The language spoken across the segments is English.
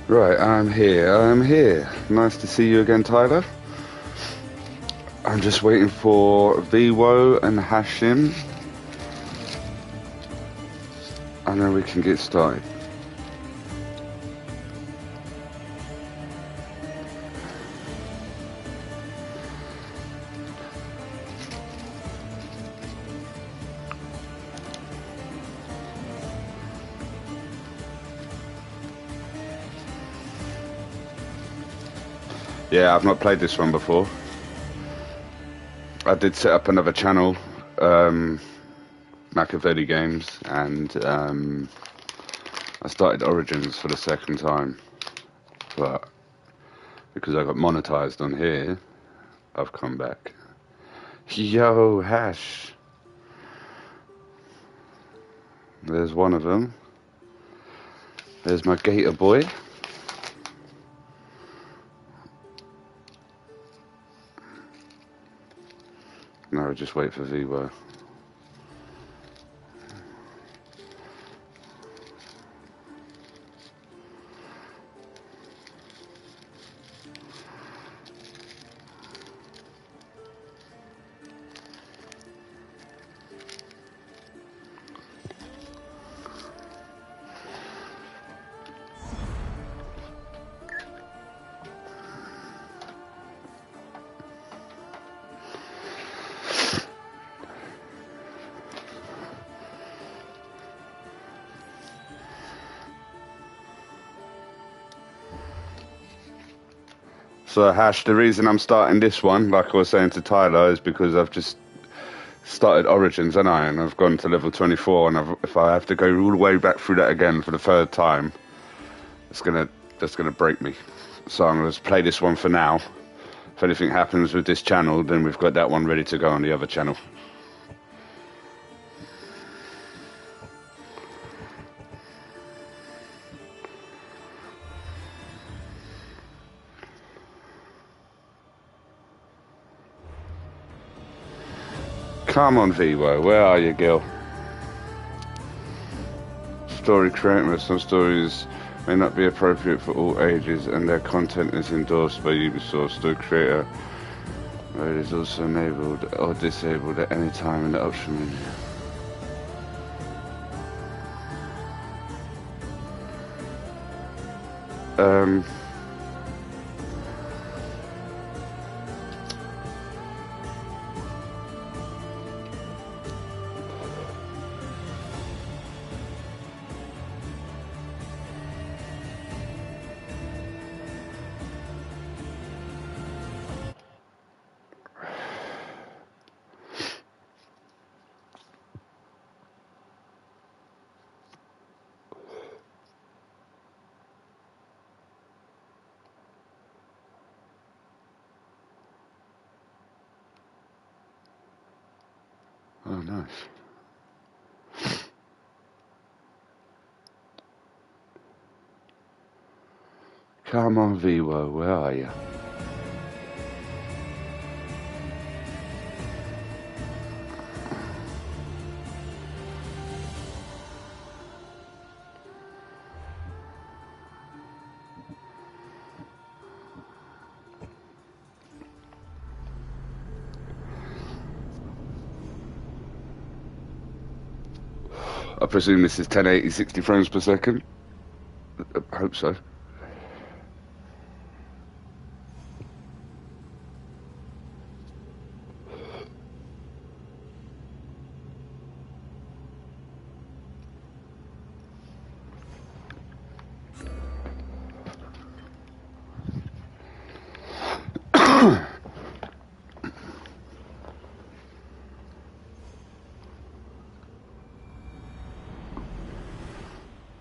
Right, I'm here. Nice to see you again, Tyler. I'm just waiting for Viwo and Hashim, and then we can get started. Yeah, I've not played this one before. I did set up another channel, Machiavelli Games, and I started Origins for the second time, but because I got monetized on here, I've come back. Yo, Hash. There's one of them. There's my gator boy. No, just wait for Viwo. So, Hash, the reason I'm starting this one, like I was saying to Tyler, is because I've just started Origins, and I've gone to level 24, and if I have to go all the way back through that again for the third time, that's gonna break me. So I'm gonna play this one for now. If anything happens with this channel, then we've got that one ready to go on the other channel. Come on, Vivo, where are you, Gil? Story creator. Some stories may not be appropriate for all ages, and their content is endorsed by Ubisoft. Story creator mode is also enabled or disabled at any time in the option menu. Oh, nice. Come on, Vivo, where are you? I presume this is 1080 60 frames per second. I hope so.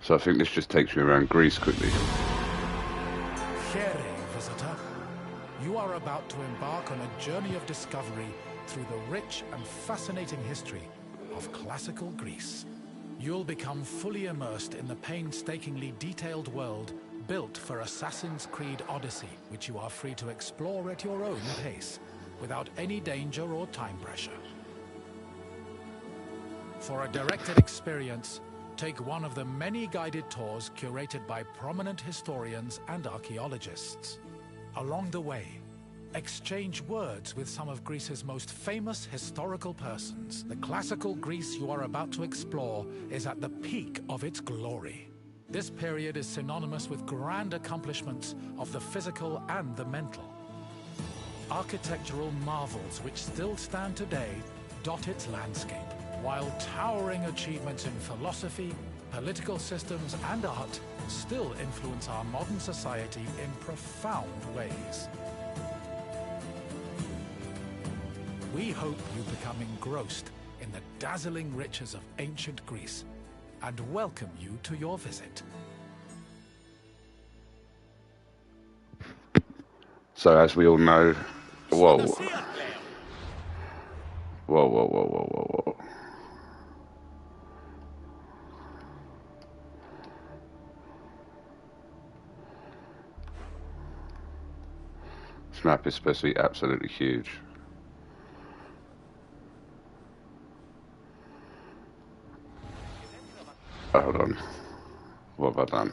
So I think this just takes me around Greece quickly. Here, visitor. You are about to embark on a journey of discovery through the rich and fascinating history of classical Greece. You'll become fully immersed in the painstakingly detailed world built for Assassin's Creed Odyssey, which you are free to explore at your own pace, without any danger or time pressure. For a directed experience, take one of the many guided tours curated by prominent historians and archaeologists. Along the way, exchange words with some of Greece's most famous historical persons. The classical Greece you are about to explore is at the peak of its glory. This period is synonymous with grand accomplishments of the physical and the mental. Architectural marvels which still stand today dot its landscape, while towering achievements in philosophy, political systems, and art still influence our modern society in profound ways. We hope you become engrossed in the dazzling riches of ancient Greece and welcome you to your visit. So as we all know, whoa. Whoa, whoa, whoa, whoa, whoa, whoa. This map is supposed to be absolutely huge. Oh, hold on. What have I done?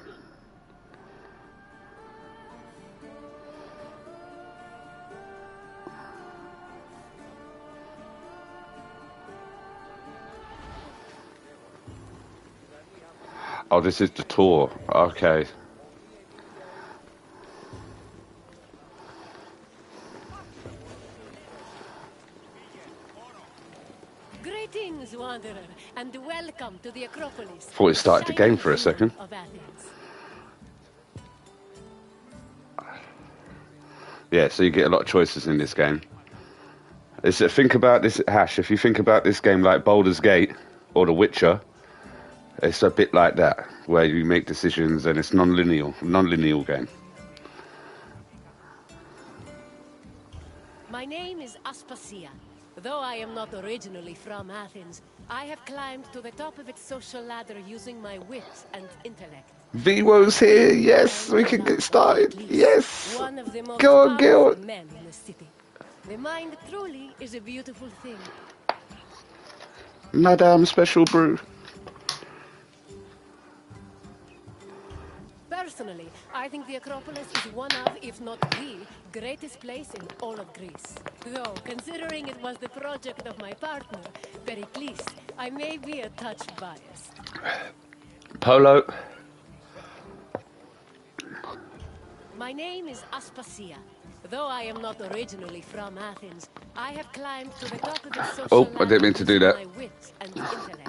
Oh, this is the tour. Okay. Greetings, wanderer, and welcome to the Acropolis. Thought it started the game for a second. Yeah, so you get a lot of choices in this game. Think about this, Hash. If you think about this game like Baldur's Gate or The Witcher, it's a bit like that, where you make decisions and it's non-linear game. My name is Aspasia. Though I am not originally from Athens, I have climbed to the top of its social ladder using my wit and intellect. Vivo's here. Yes, we can get started. Yes. One of the most Go on, Gil. men in the city. The mind truly is a beautiful thing. Madame Special Brew. Personally, I think the Acropolis is one of, if not the, greatest place in all of Greece. Though, considering it was the project of my partner, Pericles, I may be a touch biased. Polo. My name is Aspasia. Though I am not originally from Athens, I have climbed to the top of its social Oh, I didn't ladder mean to do using that. my wit and intellect.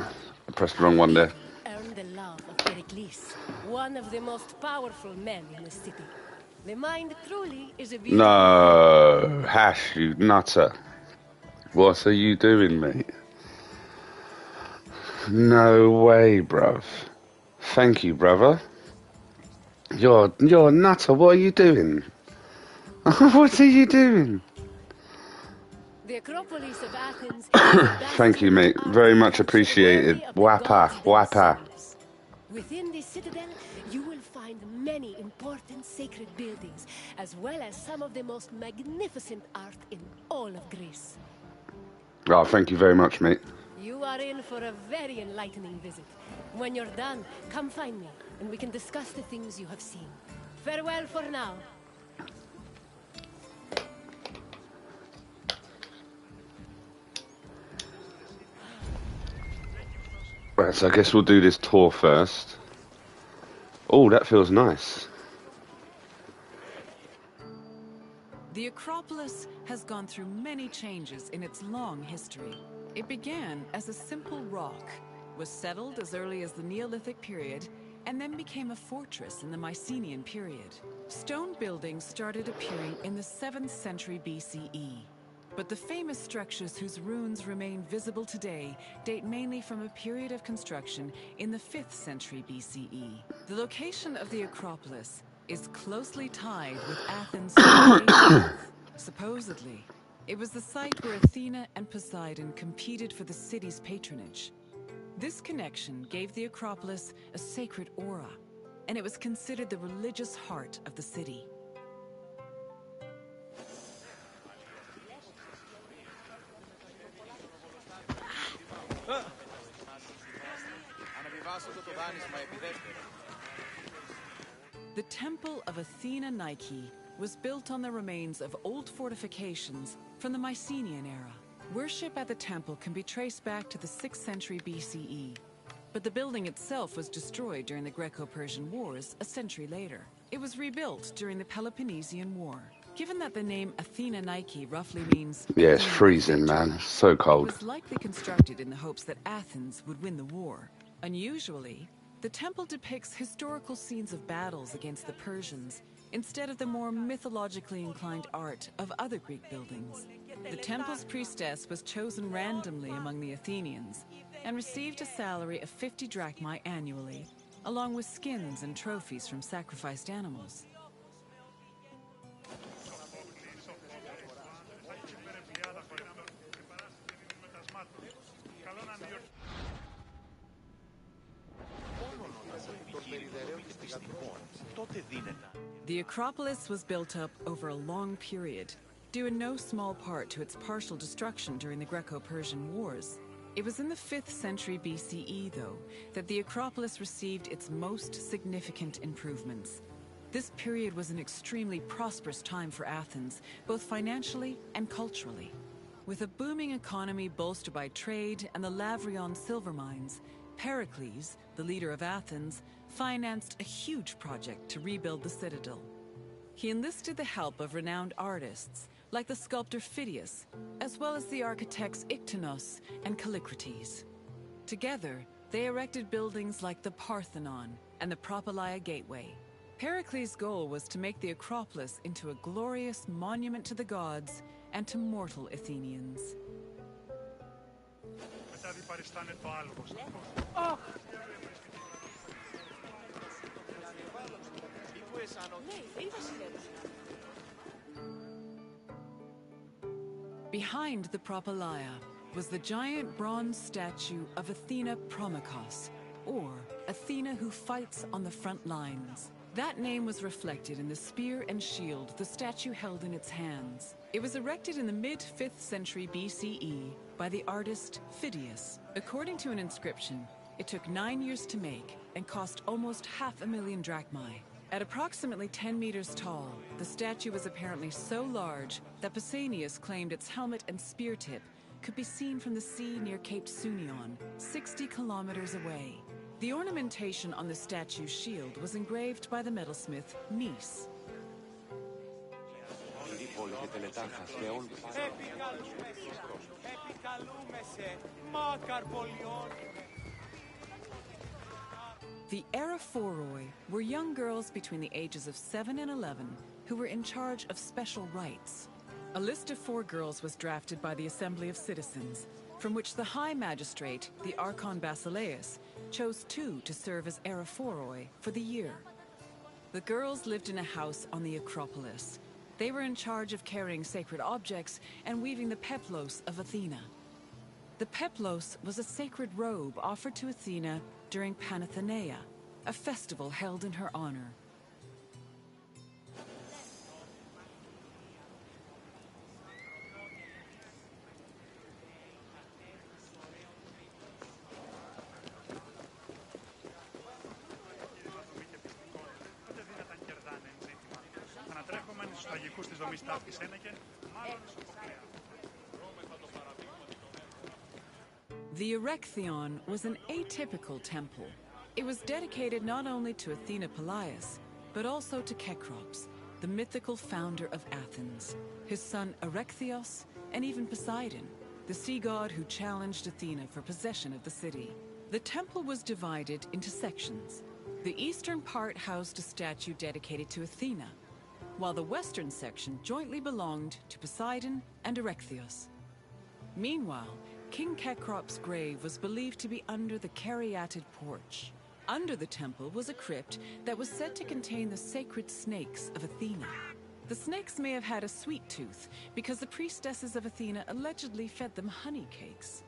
I pressed the wrong one there. Earned the love of Pericles, one of the most powerful men in the city. The mind truly is a beautiful thing. No, Hash, you nutter. What are you doing, mate? No way, bruv. Thank you, brother. You're a nutter. What are you doing? What are you doing? The Acropolis of Athens is a Thank you, bastion mate. of art Very and much culture appreciated. worthy of the Wappa, gods wappa. themselves. Within this citadel, you will find many important sacred buildings, as well as some of the most magnificent art in all of Greece. Oh, thank you very much, mate. You are in for a very enlightening visit. When you're done, come find me, and we can discuss the things you have seen. Farewell for now. Right, so I guess we'll do this tour first. Oh, that feels nice. The Acropolis has gone through many changes in its long history. It began as a simple rock, was settled as early as the Neolithic period, and then became a fortress in the Mycenaean period. Stone buildings started appearing in the 7th century BCE. But the famous structures whose ruins remain visible today date mainly from a period of construction in the 5th century BCE. The location of the Acropolis is closely tied with Athens' foundation. Supposedly, it was the site where Athena and Poseidon competed for the city's patronage. This connection gave the Acropolis a sacred aura, and it was considered the religious heart of the city. The Temple of Athena Nike was built on the remains of old fortifications from the Mycenaean era. Worship at the temple can be traced back to the 6th century BCE, but the building itself was destroyed during the Greco-Persian Wars a century later. It was rebuilt during the Peloponnesian War. Given that the name Athena Nike roughly means... Yeah, it's Athena freezing, victory, man. It's so it cold. was likely constructed in the hopes that Athens would win the war. Unusually, the temple depicts historical scenes of battles against the Persians instead of the more mythologically inclined art of other Greek buildings. The temple's priestess was chosen randomly among the Athenians and received a salary of 50 drachmae annually, along with skins and trophies from sacrificed animals. The Acropolis was built up over a long period, due in no small part to its partial destruction during the Greco-Persian Wars. It was in the 5th century BCE, though, that the Acropolis received its most significant improvements. This period was an extremely prosperous time for Athens, both financially and culturally. With a booming economy bolstered by trade and the Lavrion silver mines, Pericles, the leader of Athens, financed a huge project to rebuild the citadel. He enlisted the help of renowned artists, like the sculptor Phidias, as well as the architects Iktinos and Callicrates. Together, they erected buildings like the Parthenon and the Propylaea Gateway. Pericles' goal was to make the Acropolis into a glorious monument to the gods and to mortal Athenians. Behind the Propylaea was the giant bronze statue of Athena Promachos, or Athena who fights on the front lines. That name was reflected in the spear and shield the statue held in its hands. It was erected in the mid-5th century BCE by the artist Phidias. According to an inscription, it took 9 years to make and cost almost 500,000 drachmae. At approximately 10 meters tall, the statue was apparently so large that Pausanias claimed its helmet and spear tip could be seen from the sea near Cape Sunion, 60 kilometers away. The ornamentation on the statue's shield was engraved by the metalsmith Nice. The Eraphoroi were young girls between the ages of 7 and 11 who were in charge of special rites. A list of 4 girls was drafted by the Assembly of Citizens, from which the High Magistrate, the Archon Basileus, chose 2 to serve as Eraphoroi for the year. The girls lived in a house on the Acropolis. They were in charge of carrying sacred objects and weaving the peplos of Athena. The peplos was a sacred robe offered to Athena during Panathenaea, a festival held in her honor. The Erechtheion was an atypical temple. It was dedicated not only to Athena Polias, but also to Cecrops, the mythical founder of Athens, his son Erechtheos, and even Poseidon, the sea god who challenged Athena for possession of the city. The temple was divided into sections. The eastern part housed a statue dedicated to Athena, while the western section jointly belonged to Poseidon and Erechtheos. Meanwhile, King Cecrops' grave was believed to be under the caryatid porch. Under the temple was a crypt that was said to contain the sacred snakes of Athena. The snakes may have had a sweet tooth because the priestesses of Athena allegedly fed them honey cakes.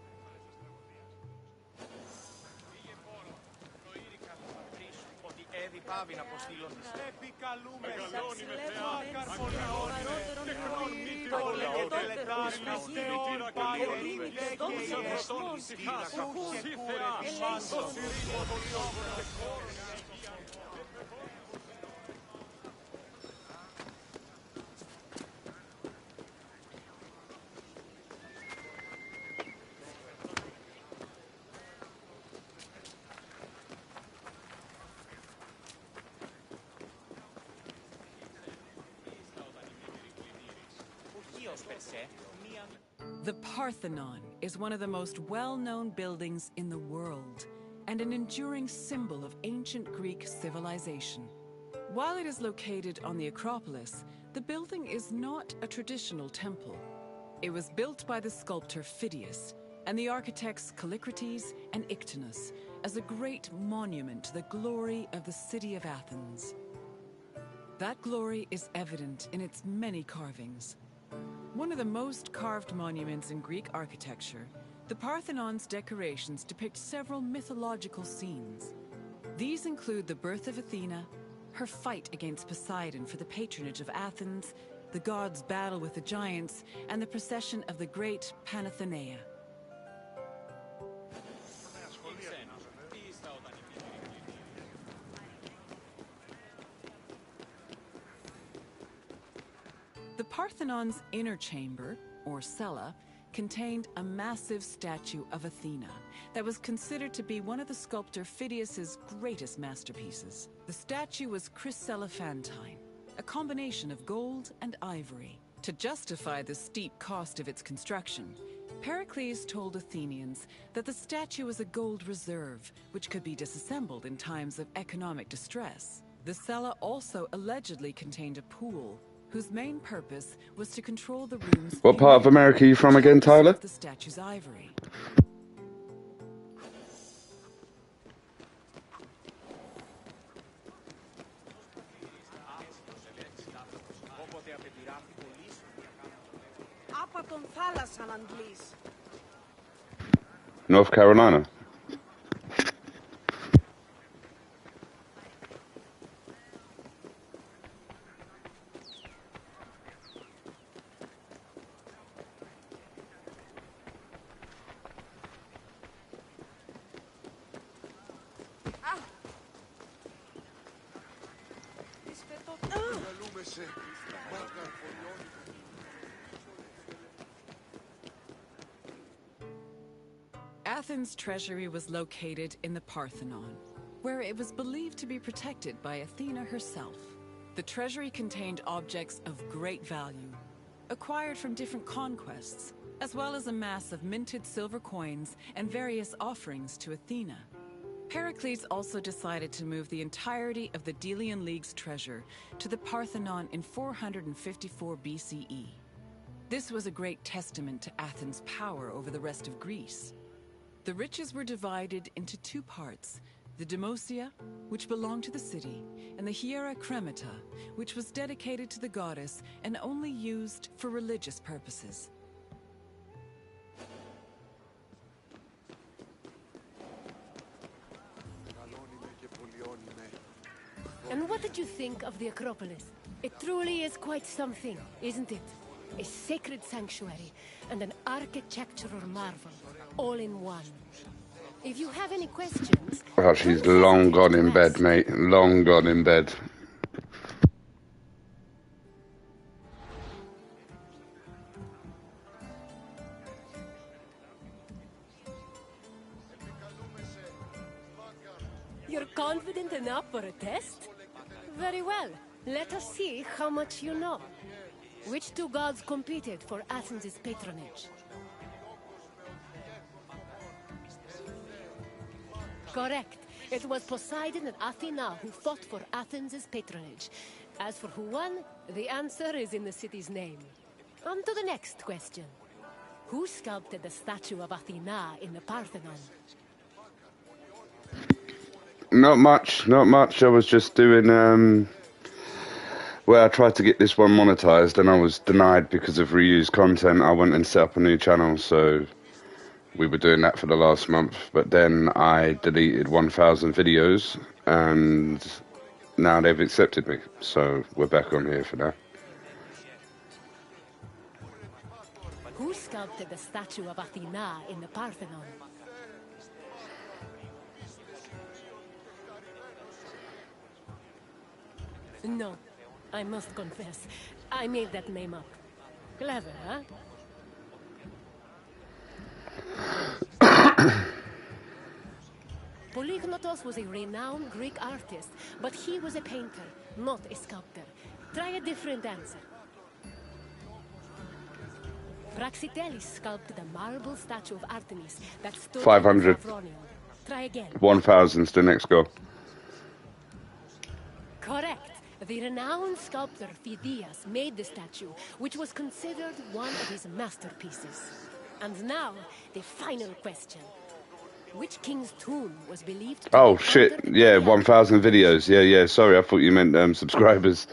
The Parthenon is one of the most well-known buildings in the world and an enduring symbol of ancient Greek civilization. While it is located on the Acropolis, the building is not a traditional temple. It was built by the sculptor Phidias and the architects Callicrates and Ictinus as a great monument to the glory of the city of Athens. That glory is evident in its many carvings. One of the most carved monuments in Greek architecture, the Parthenon's decorations depict several mythological scenes. These include the birth of Athena, her fight against Poseidon for the patronage of Athens, the gods' battle with the giants, and the procession of the great Panathenaea. The Parthenon's inner chamber, or cella, contained a massive statue of Athena that was considered to be one of the sculptor Phidias's greatest masterpieces. The statue was chryselephantine, a combination of gold and ivory. To justify the steep cost of its construction, Pericles told Athenians that the statue was a gold reserve, which could be disassembled in times of economic distress. The cella also allegedly contained a pool, whose main purpose was to control the rooms. What part of America are you from again, Tyler? The statue's ivory. North Carolina. Athens' treasury was located in the Parthenon, where it was believed to be protected by Athena herself. The treasury contained objects of great value, acquired from different conquests, as well as a mass of minted silver coins and various offerings to Athena. Pericles also decided to move the entirety of the Delian League's treasure to the Parthenon in 454 BCE. This was a great testament to Athens' power over the rest of Greece. The riches were divided into two parts: the Demosia, which belonged to the city, and the Hiera Cremata, which was dedicated to the goddess and only used for religious purposes. And what did you think of the Acropolis? It truly is quite something, isn't it? A sacred sanctuary and an architectural marvel, all in one. If you have any questions... Oh, she's long gone in bed, mate. Long gone in bed. You're confident enough for a test? Very well. Let us see how much you know. Which two gods competed for Athens' patronage? Correct. It was Poseidon and Athena who fought for Athens' patronage. As for who won, the answer is in the city's name. On to the next question. Who sculpted the statue of Athena in the Parthenon? Not much, not much. I was just doing, well, I tried to get this one monetized and I was denied because of reused content. I went and set up a new channel, so we were doing that for the last month. But then I deleted 1,000 videos and now they've accepted me. So we're back on here for now. Who sculpted the statue of Athena in the Parthenon? No, I must confess, I made that name up. Clever, huh? Polygnotos was a renowned Greek artist, but he was a painter, not a sculptor. Try a different answer. Praxiteles sculpted a marble statue of Artemis that stood 500. in Sophronion. Try again. 1,000's the next goal. Correct. The renowned sculptor Phidias made the statue, which was considered one of his masterpieces. And now, the final question. Which king's tomb was believed to Oh, be shit. under the Yeah, Pleiades? 1,000 videos. Yeah. Sorry, I thought you meant subscribers.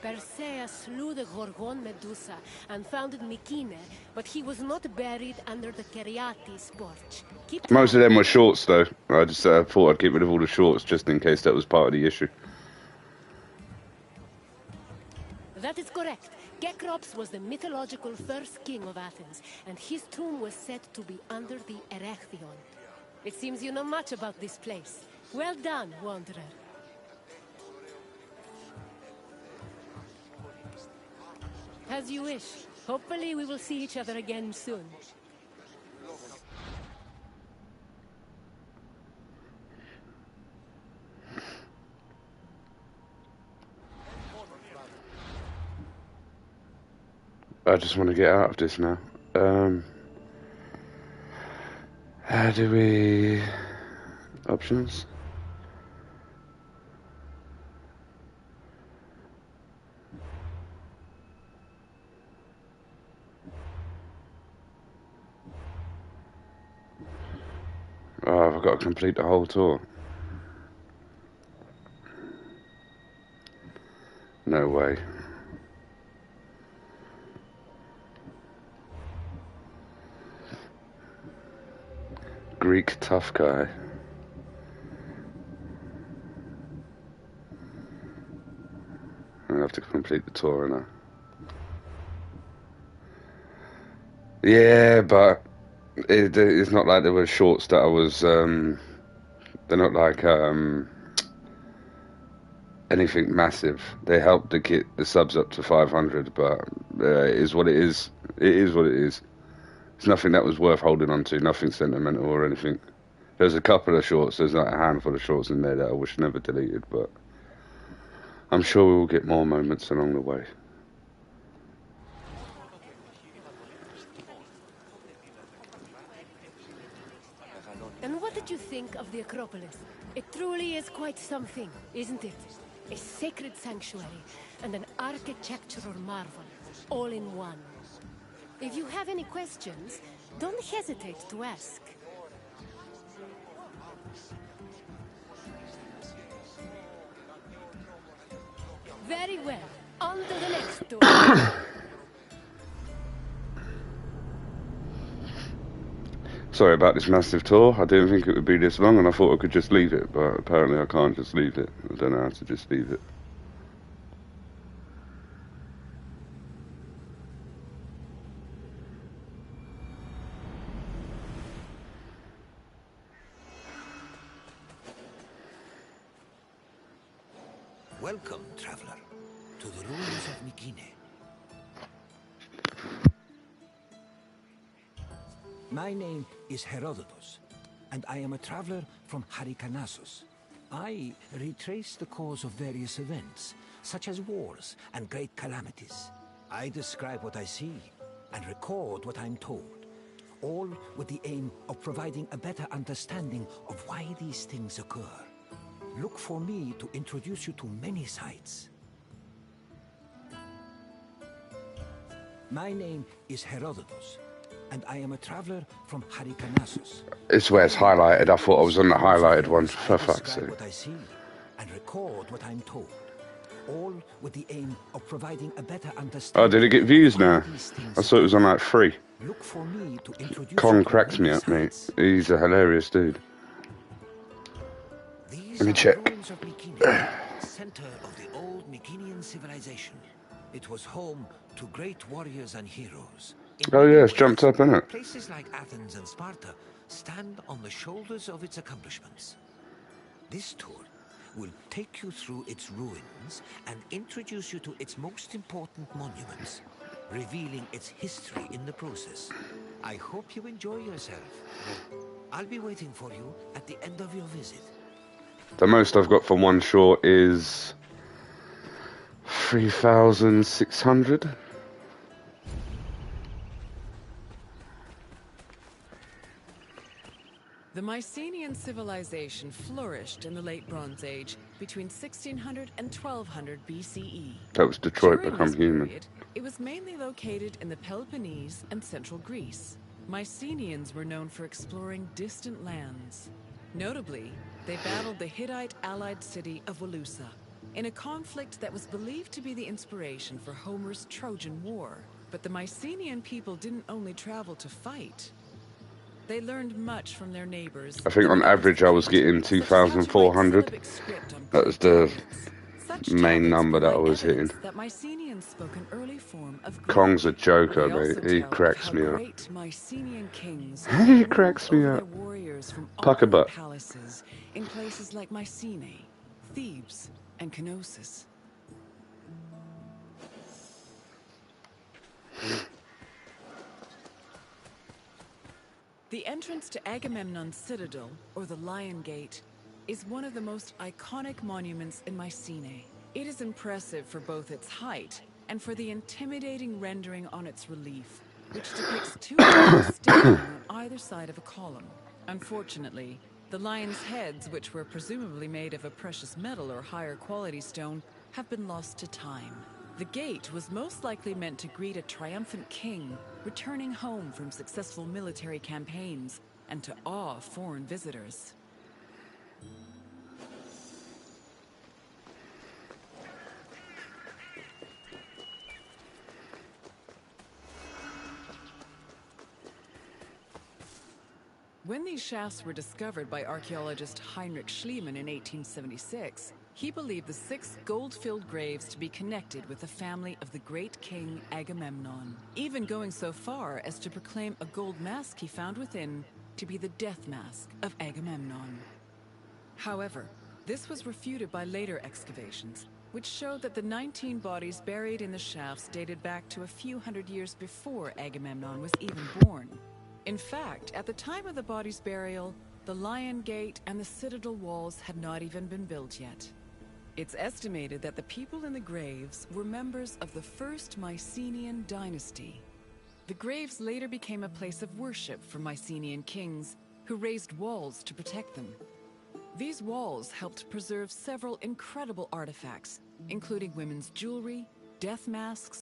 Perseus slew the Gorgon Medusa and founded Mykene, but he was not buried under the Kereatis porch. Keep Most of track. them were shorts, though. I just thought I'd get rid of all the shorts just in case that was part of the issue. That is correct. Cecrops was the mythological first king of Athens, and his tomb was said to be under the Erechtheion. It seems you know much about this place. Well done, Wanderer. As you wish. Hopefully we will see each other again soon. I just want to get out of this now. How do we... Options? Oh, I've got to complete the whole tour. No way. Greek tough guy. I have to complete the tour now. Yeah, but it's not like there were shorts that I was. They're not like anything massive. They helped to get the subs up to 500, but it is what it is. It is what it is. It's nothing that was worth holding on to, nothing sentimental or anything. There's a couple of shorts, there's like a handful of shorts in there that I wish never deleted, but I'm sure we will get more moments along the way. And what did you think of the Acropolis? It truly is quite something, isn't it? A sacred sanctuary and an architectural marvel, all in one. If you have any questions, don't hesitate to ask. Very well. On to the next door. Sorry about this massive tour. I didn't think it would be this long, and I thought I could just leave it, but apparently I can't just leave it. I don't know how to just leave it. Welcome, traveler, to the ruins of Mykene. My name is Herodotus, and I am a traveler from Hyrcanassus. I retrace the cause of various events, such as wars and great calamities. I describe what I see and record what I'm told, all with the aim of providing a better understanding of why these things occur. Look for me to introduce you to many sites. My name is Herodotus, and I am a traveler from Hyrcanassus. It's where it's highlighted. I thought I was on the highlighted one. For fuck's sake. What I see and record what I'm told, all with the aim of providing a better understanding. Oh, did it get views now? I thought it was on like 3. Look for me to introduce Con cracks me up, mate. He's a hilarious dude. Let me check. Ruins of Mykene, center of the old Mykenian civilization. It was home to great warriors and heroes. Oh yeah, it's jumped up, isn't it? Places like Athens and Sparta stand on the shoulders of its accomplishments. This tour will take you through its ruins and introduce you to its most important monuments, revealing its history in the process. I hope you enjoy yourself. I'll be waiting for you at the end of your visit. The most I've got from one short is 3,600. The Mycenaean civilization flourished in the Late Bronze Age between 1600 and 1200 BCE. That was Detroit During become this human. period, it was mainly located in the Peloponnese and central Greece. Mycenaeans were known for exploring distant lands. Notably, they battled the Hittite allied city of Walusa in a conflict that was believed to be the inspiration for Homer's Trojan War. But the Mycenaean people didn't only travel to fight. They learned much from their neighbors. I think on average I was getting 2,400. That was the main number that I was hitting. That Mycenaeans spoke an early form of Greek. Kong's a joker, They also mate. He tell cracks how me up. great Mycenaean kings He cracks me ruled up. over their warriors from Pucker all their butt. palaces in places like Mycenae, Thebes, and Knossos. The entrance to Agamemnon's citadel, or the Lion Gate, is one of the most iconic monuments in Mycenae. It is impressive for both its height and for the intimidating rendering on its relief, which depicts two lions standing on either side of a column. Unfortunately, the lions' heads, which were presumably made of a precious metal or higher quality stone, have been lost to time. The gate was most likely meant to greet a triumphant king returning home from successful military campaigns and to awe foreign visitors. When these shafts were discovered by archaeologist Heinrich Schliemann in 1876, he believed the 6 gold-filled graves to be connected with the family of the great king Agamemnon, even going so far as to proclaim a gold mask he found within to be the death mask of Agamemnon. However, This was refuted by later excavations, which showed that the 19 bodies buried in the shafts dated back to a few hundred years before Agamemnon was even born. In fact, at the time of the body's burial, the Lion Gate and the citadel walls had not even been built yet. It's estimated that the people in the graves were members of the first Mycenaean dynasty. The graves later became a place of worship for Mycenaean kings, who raised walls to protect them. These walls helped preserve several incredible artifacts, including women's jewelry, death masks,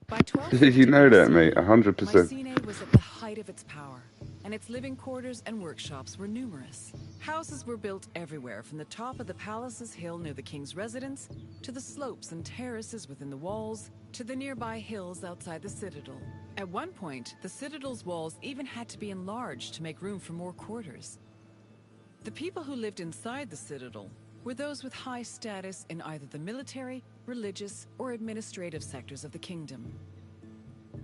By You know that, 1250 mate, BCE, 100%. Mycenae was at the height of its power, and its living quarters and workshops were numerous. Houses were built everywhere, from the top of the palace's hill near the king's residence, to the slopes and terraces within the walls, to the nearby hills outside the citadel. At one point, the citadel's walls even had to be enlarged to make room for more quarters. The people who lived inside the citadel were those with high status in either the military, religious, or administrative sectors of the kingdom.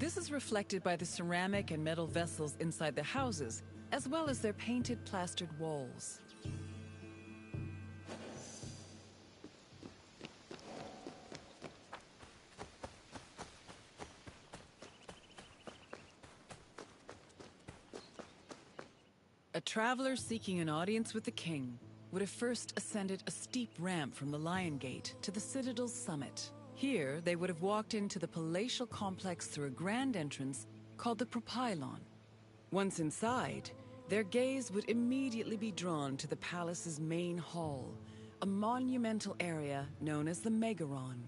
This is reflected by the ceramic and metal vessels inside the houses, as well as their painted plastered walls. A traveler seeking an audience with the king would have first ascended a steep ramp from the Lion Gate to the citadel's summit. Here, they would have walked into the palatial complex through a grand entrance called the Propylon. Once inside, their gaze would immediately be drawn to the palace's main hall, a monumental area known as the Megaron.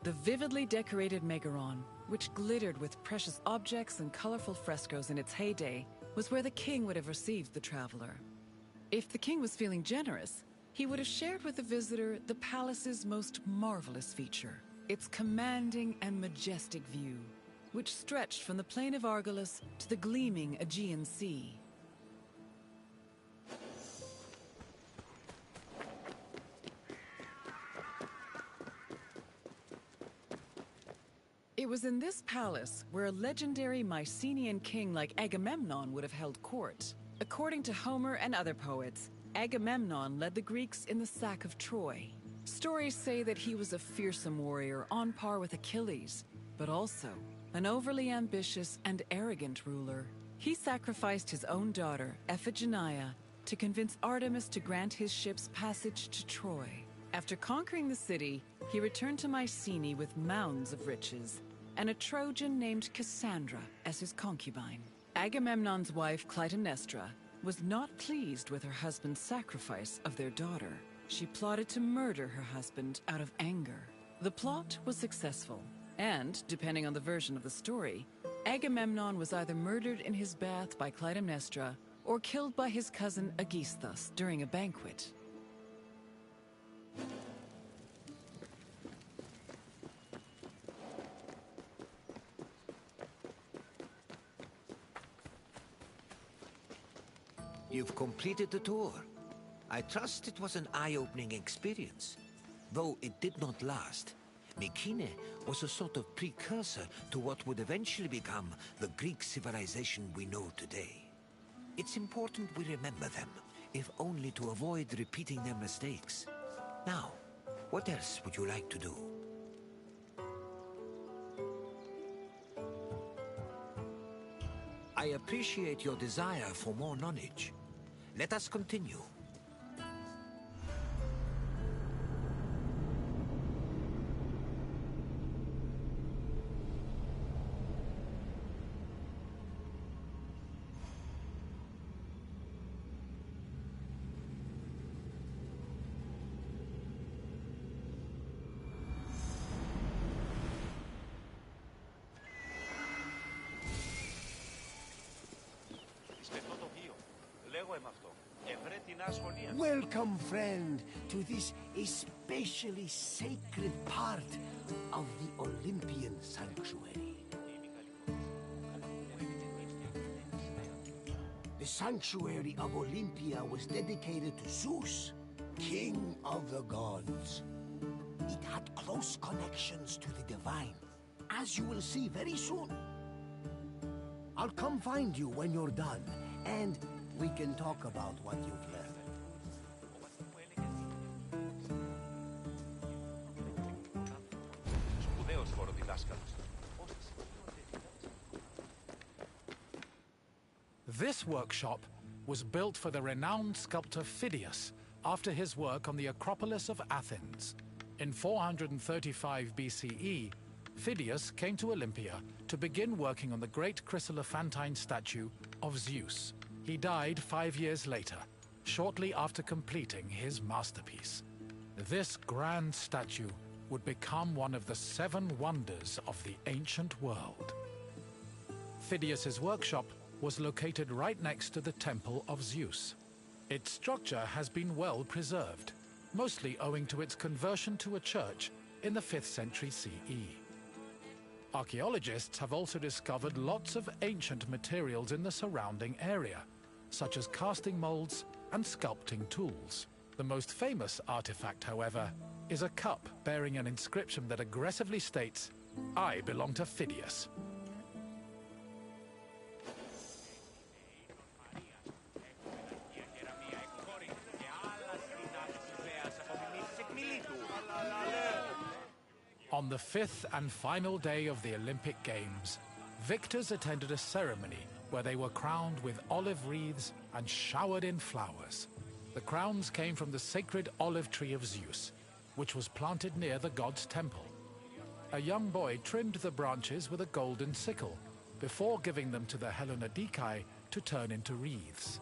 The vividly decorated Megaron, which glittered with precious objects and colorful frescoes in its heyday, was where the king would have received the traveler. If the king was feeling generous, he would have shared with the visitor the palace's most marvelous feature, its commanding and majestic view, which stretched from the plain of Argolis to the gleaming Aegean Sea. It was in this palace where a legendary Mycenaean king like Agamemnon would have held court. According to Homer and other poets, Agamemnon led the Greeks in the sack of Troy. Stories say that he was a fearsome warrior on par with Achilles, but also an overly ambitious and arrogant ruler. He sacrificed his own daughter, Iphigenia, to convince Artemis to grant his ship's passage to Troy. After conquering the city, he returned to Mycenae with mounds of riches, and a Trojan named Cassandra as his concubine. Agamemnon's wife, Clytemnestra, was not pleased with her husband's sacrifice of their daughter. She plotted to murder her husband out of anger. The plot was successful, and, depending on the version of the story, Agamemnon was either murdered in his bath by Clytemnestra or killed by his cousin Aegisthus during a banquet. You've completed the tour. I trust it was an eye-opening experience. Though it did not last, Mycenae was a sort of precursor to what would eventually become the Greek civilization we know today. It's important we remember them, if only to avoid repeating their mistakes. Now, what else would you like to do? I appreciate your desire for more knowledge. Let us continue. Welcome, friend, to this especially sacred part of the Olympian sanctuary. The sanctuary of Olympia was dedicated to Zeus, king of the gods. It had close connections to the divine, as you will see very soon. I'll come find you when you're done, and we can talk about what you've learned. This workshop was built for the renowned sculptor Phidias after his work on the Acropolis of Athens. In 435 BCE, Phidias came to Olympia to begin working on the great chryselephantine statue of Zeus. He died 5 years later, shortly after completing his masterpiece. This grand statue would become one of the 7 wonders of the ancient world. Phidias's workshop was located right next to the Temple of Zeus. Its structure has been well preserved, mostly owing to its conversion to a church in the 5th century CE. Archaeologists have also discovered lots of ancient materials in the surrounding area, such as casting molds and sculpting tools. The most famous artifact, however, is a cup bearing an inscription that aggressively states, "I belong to Phidias." On the 5th and final day of the Olympic Games, victors attended a ceremony where they were crowned with olive wreaths and showered in flowers. The crowns came from the sacred olive tree of Zeus, which was planted near the god's temple. A young boy trimmed the branches with a golden sickle before giving them to the Hellanodikai to turn into wreaths.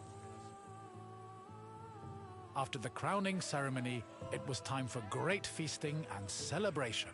After the crowning ceremony, it was time for great feasting and celebration.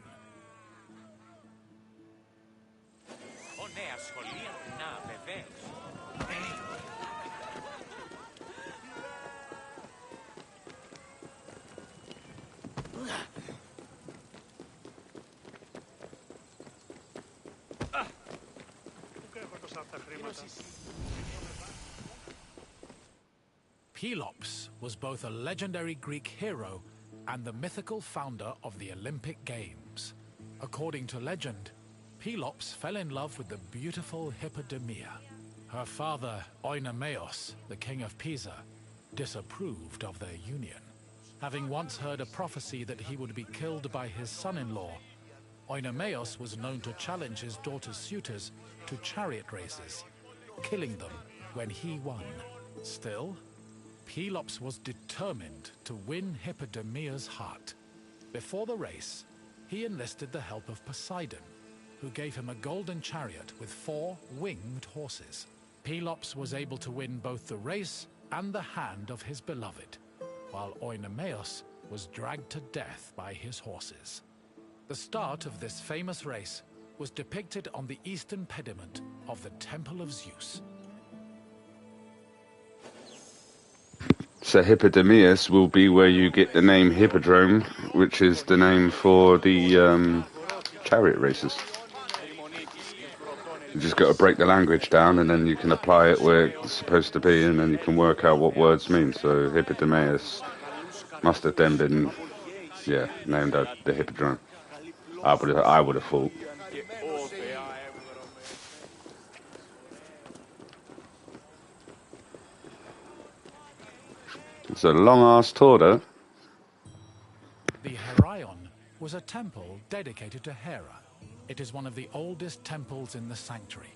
Pelops was both a legendary Greek hero and the mythical founder of the Olympic Games. According to legend, Pelops fell in love with the beautiful Hippodamia. Her father, Oenomaus, the king of Pisa, disapproved of their union. Having once heard a prophecy that he would be killed by his son-in-law, Oenomaus was known to challenge his daughter's suitors to chariot races, killing them when he won. Still, Pelops was determined to win Hippodamia's heart. Before the race, he enlisted the help of Poseidon, who gave him a golden chariot with 4 winged horses. Pelops was able to win both the race and the hand of his beloved, while Oenomaus was dragged to death by his horses. The start of this famous race was depicted on the eastern pediment of the Temple of Zeus. So Hippodamius will be where you get the name Hippodrome, which is the name for the chariot races. You just got to break the language down, and then you can apply it where it's supposed to be, and then you can work out what words mean. So Hippodamius must have then been, named the Hippodrome. I would have thought. It's a long-ass tour, though. The Heraion was a temple dedicated to Hera. It is one of the oldest temples in the sanctuary,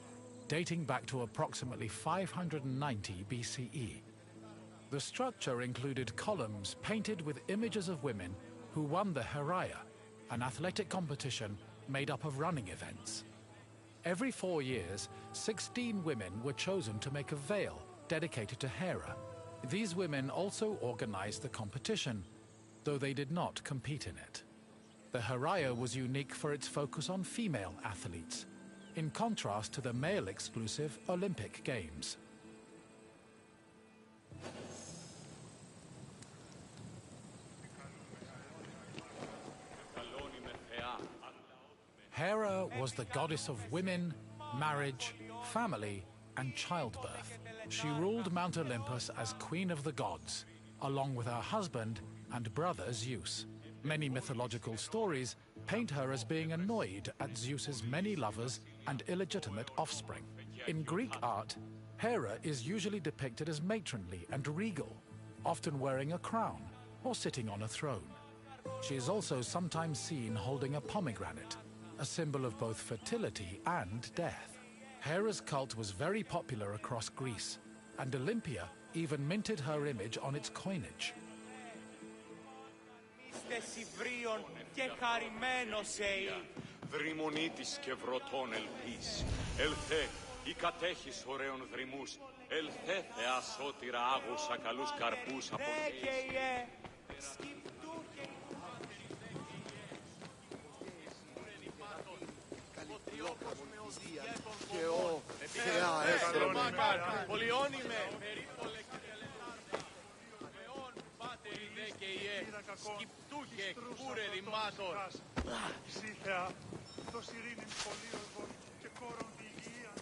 dating back to approximately 590 BCE. The structure included columns painted with images of women who won the Heraia, an athletic competition made up of running events. Every 4 years, 16 women were chosen to make a veil dedicated to Hera. These women also organized the competition, though they did not compete in it. The Heraia was unique for its focus on female athletes, in contrast to the male-exclusive Olympic Games. Hera was the goddess of women, marriage, family, and childbirth. She ruled Mount Olympus as Queen of the Gods, along with her husband and brother Zeus. Many mythological stories paint her as being annoyed at Zeus's many lovers and illegitimate offspring. In Greek art, Hera is usually depicted as matronly and regal, often wearing a crown or sitting on a throne. She is also sometimes seen holding a pomegranate, a symbol of both fertility and death. Hera's cult was very popular across Greece, and Olympia even minted her image on its coinage. Δρυμονίτης και βρωτών ελπίς, ελθέ, η κατέχεις ωραίων δρυμούς, ελθέ θεά σώτηρα άγουσα καλούς καρπούς αποκτήσεις. Και ο θεά έστρωμη. Πολιώνυμε. Και ιέ, σκυπτού και κούρε ρημάτων. Ζήθεα, δώσ' ειρήνην πολύωγων και κόρον τη υγεία.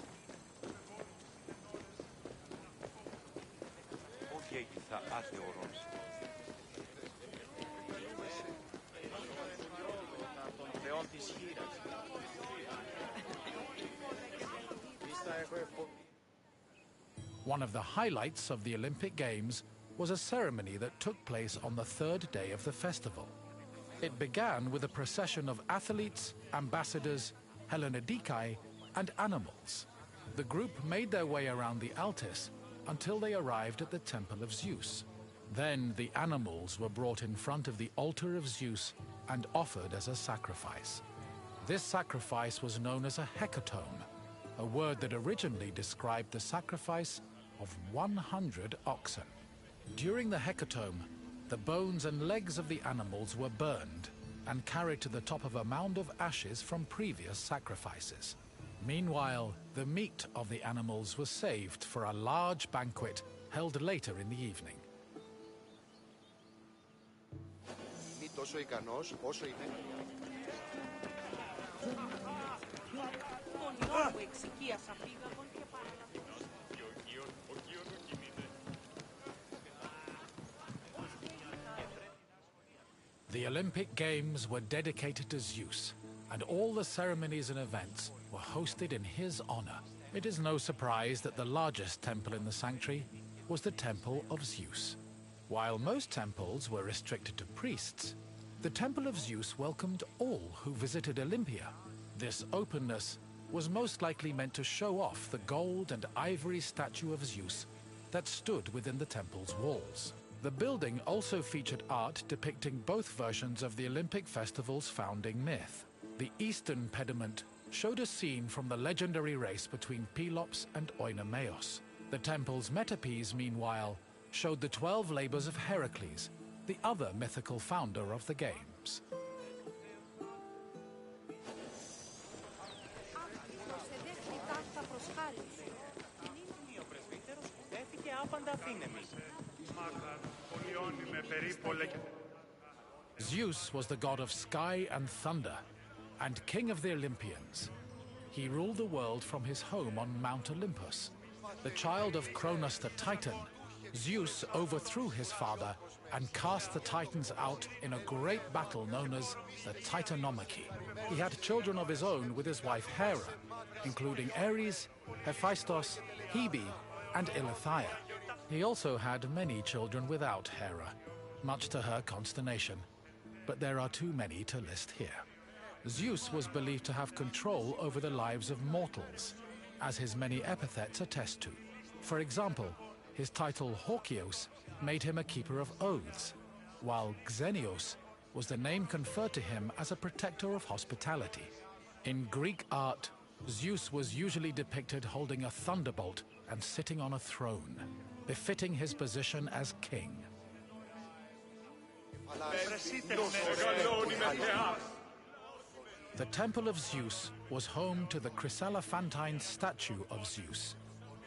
Όχι έγιθα άθεωρος. Των θεών της χείρας. One of the highlights of the Olympic Games was a ceremony that took place on the third day of the festival. It began with a procession of athletes, ambassadors, Hellenodikai, and animals. The group made their way around the Altis until they arrived at the Temple of Zeus. Then the animals were brought in front of the altar of Zeus and offered as a sacrifice. This sacrifice was known as a hecatomb, a word that originally described the sacrifice of 100 oxen. During the hecatomb, the bones and legs of the animals were burned and carried to the top of a mound of ashes from previous sacrifices. Meanwhile, the meat of the animals was saved for a large banquet held later in the evening. Μη τόσο ικανός όσο είναι. The Olympic Games were dedicated to Zeus, and all the ceremonies and events were hosted in his honor. It is no surprise that the largest temple in the sanctuary was the Temple of Zeus. While most temples were restricted to priests, the Temple of Zeus welcomed all who visited Olympia. This openness was most likely meant to show off the gold and ivory statue of Zeus that stood within the temple's walls. The building also featured art depicting both versions of the Olympic festival's founding myth. The eastern pediment showed a scene from the legendary race between Pelops and Oinomaos. The temple's metapiece, meanwhile, showed the 12 labors of Heracles, the other mythical founder of the games. Zeus was the god of sky and thunder, and king of the Olympians. He ruled the world from his home on Mount Olympus. The child of Cronus the Titan, Zeus overthrew his father and cast the Titans out in a great battle known as the Titanomachy. He had children of his own with his wife Hera, including Ares, Hephaestus, Hebe, and Eileithyia. He also had many children without Hera, much to her consternation, but there are too many to list here. Zeus was believed to have control over the lives of mortals, as his many epithets attest to. For example, his title Horkios made him a keeper of oaths, while Xenios was the name conferred to him as a protector of hospitality. In Greek art, Zeus was usually depicted holding a thunderbolt and sitting on a throne, befitting his position as king. The Temple of Zeus was home to the chryselephantine statue of Zeus,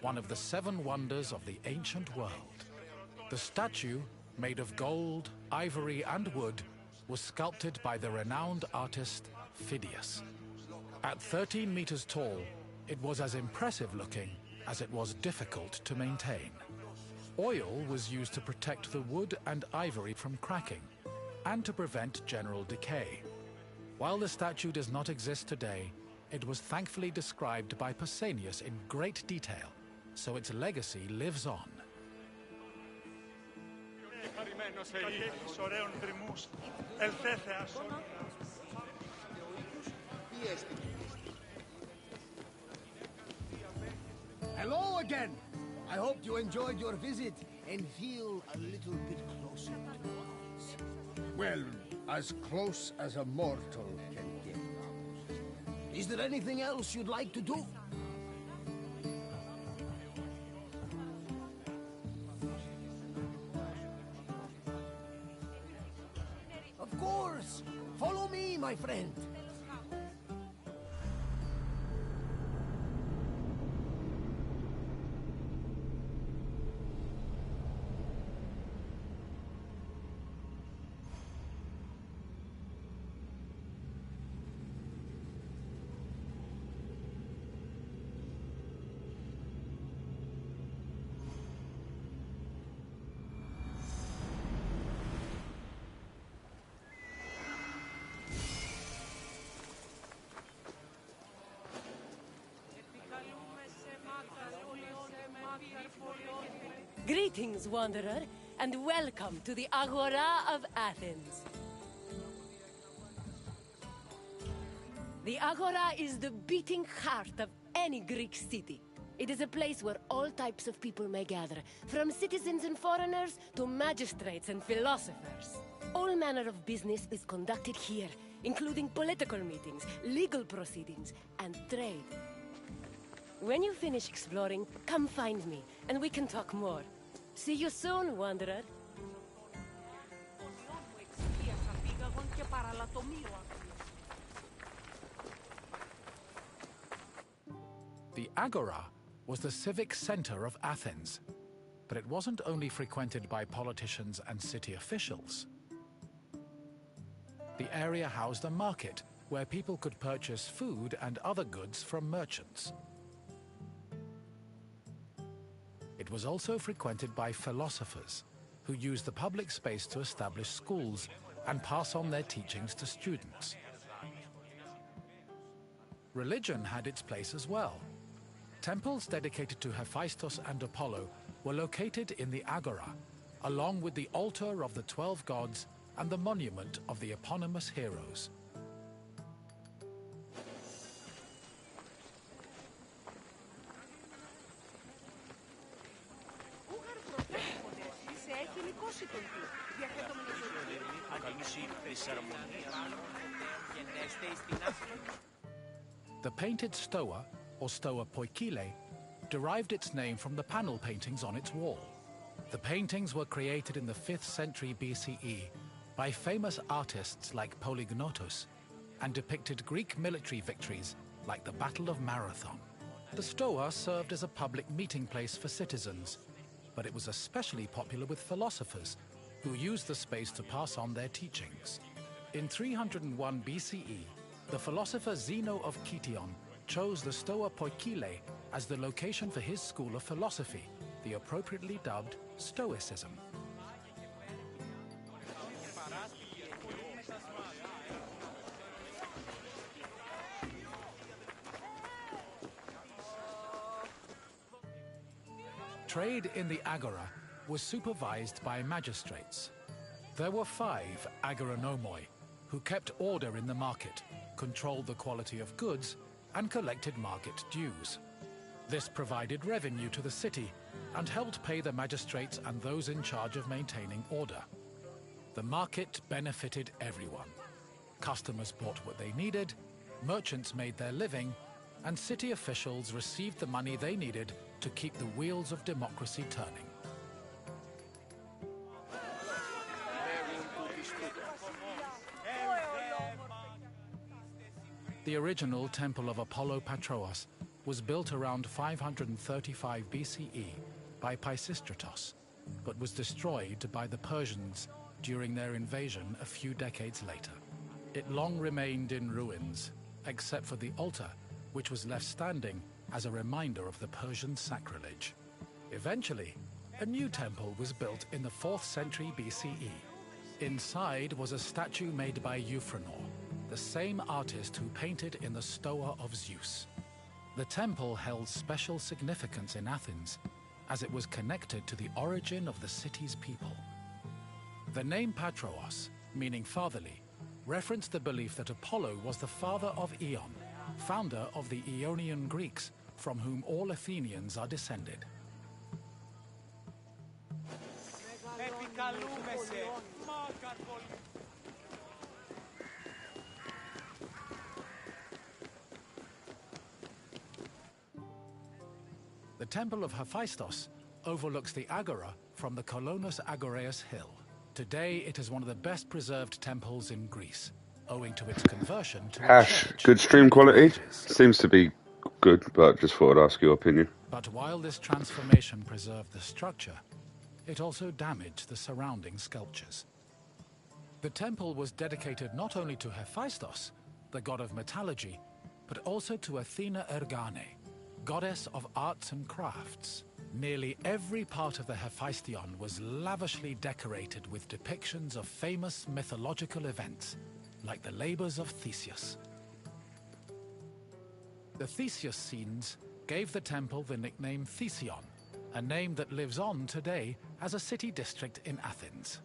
one of the 7 wonders of the ancient world. The statue, made of gold, ivory, and wood, was sculpted by the renowned artist Phidias. At 13 meters tall, it was as impressive looking as it was difficult to maintain. Oil was used to protect the wood and ivory from cracking and to prevent general decay. While the statue does not exist today, it was thankfully described by Pausanias in great detail, so its legacy lives on. Κατέχεις ωραίων δρυμούς, ελθέθε ασώτηρα. Hello again! I hope you enjoyed your visit and feel a little bit closer to the gods. Well, as close as a mortal can get. Is there anything else you'd like to do? Of course! Follow me, my friend! Greetings, wanderer, and welcome to the Agora of Athens. The Agora is the beating heart of any Greek city. It is a place where all types of people may gather, from citizens and foreigners to magistrates and philosophers. All manner of business is conducted here, including political meetings, legal proceedings, and trade. When you finish exploring, come find me, and we can talk more. See you soon, wanderer. The Agora was the civic center of Athens, but it wasn't only frequented by politicians and city officials. The area housed a market where people could purchase food and other goods from merchants. It was also frequented by philosophers, who used the public space to establish schools and pass on their teachings to students. Religion had its place as well. Temples dedicated to Hephaestus and Apollo were located in the Agora, along with the altar of the 12 gods and the monument of the eponymous heroes. The painted stoa, or stoa poikile, derived its name from the panel paintings on its wall. The paintings were created in the 5th century BCE by famous artists like Polygnotus and depicted Greek military victories like the Battle of Marathon. The stoa served as a public meeting place for citizens, but it was especially popular with philosophers who used the space to pass on their teachings. In 301 BCE, the philosopher Zeno of Kition chose the Stoa Poikile as the location for his school of philosophy, the appropriately dubbed Stoicism. Trade in the Agora was supervised by magistrates. There were 5 agoranomoi, who kept order in the market, controlled the quality of goods, and collected market dues. This provided revenue to the city and helped pay the magistrates and those in charge of maintaining order. The market benefited everyone. Customers bought what they needed, merchants made their living, and city officials received the money they needed to keep the wheels of democracy turning. The original Temple of Apollo Patrous was built around 535 BCE by Pisistratos, but was destroyed by the Persians during their invasion a few decades later. It long remained in ruins, except for the altar, which was left standing as a reminder of the Persian sacrilege. Eventually, a new temple was built in the 4th century BCE. Inside was a statue made by Euphranor, the same artist who painted in the Stoa of Zeus. The temple held special significance in Athens, as it was connected to the origin of the city's people. The name Patroos, meaning fatherly, referenced the belief that Apollo was the father of Aeon, founder of the Ionian Greeks, from whom all Athenians are descended. The Temple of Hephaestus overlooks the Agora from the Colonus Agoreus Hill. Today, it is one of the best preserved temples in Greece, owing to its conversion to a Hash, church good stream in the Middle quality? Ages. Seems to be good, but just thought I'd ask your opinion. But while this transformation preserved the structure, it also damaged the surrounding sculptures. The temple was dedicated not only to Hephaestus, the god of metallurgy, but also to Athena Ergane, goddess of arts and crafts. Nearly every part of the Hephaestion was lavishly decorated with depictions of famous mythological events, like the labors of Theseus. The Theseus scenes gave the temple the nickname Thesion, a name that lives on today as a city district in Athens.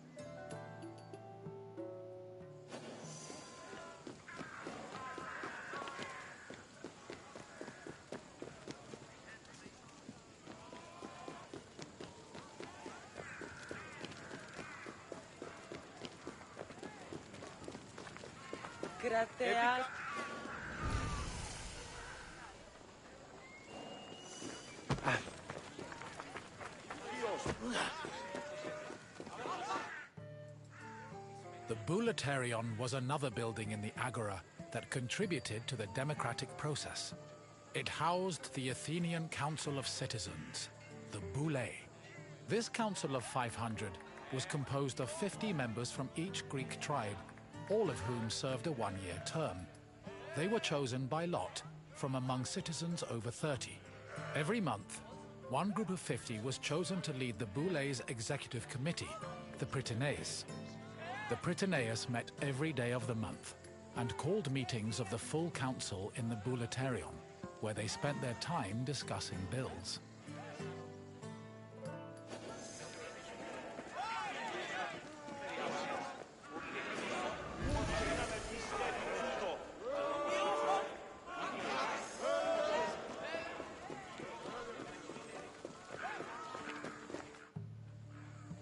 The Bouleuterion was another building in the Agora that contributed to the democratic process. It housed the Athenian Council of Citizens, the Boulei. This council of 500 was composed of 50 members from each Greek tribe, all of whom served a one-year term. They were chosen by lot from among citizens over 30. Every month, one group of 50 was chosen to lead the Boulei's executive committee, the Prytaneis. The Prytaneis met every day of the month and called meetings of the full council in the Bouleuterion, where they spent their time discussing bills.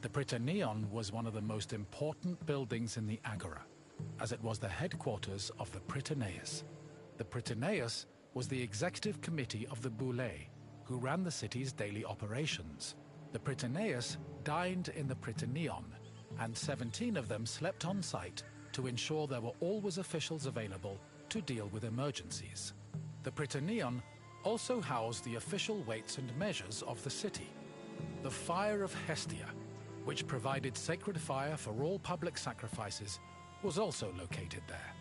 The Prytaneon was one of the most important buildings in the Agora, as it was the headquarters of the Prytaneis. The Prytaneis was the executive committee of the Boulei, who ran the city's daily operations. The Prytaneis dined in the Prytaneon, and 17 of them slept on site to ensure there were always officials available to deal with emergencies. The Prytaneon also housed the official weights and measures of the city. The Fire of Hestia, which provided sacred fire for all public sacrifices, was also located there.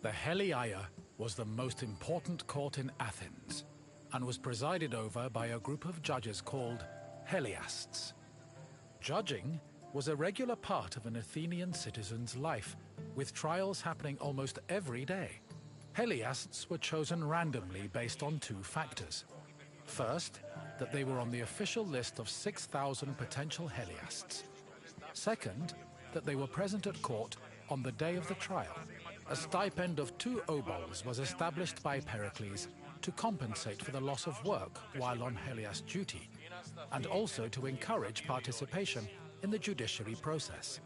The Heliaia was the most important court in Athens, and was presided over by a group of judges called Heliasts. Judging was a regular part of an Athenian citizen's life, with trials happening almost every day. Heliasts were chosen randomly based on two factors. First, that they were on the official list of 6,000 potential Heliasts. Second, that they were present at court on the day of the trial. A stipend of 2 obols was established by Pericles to compensate for the loss of work while on Heliast duty, and also to encourage participation in the judiciary process.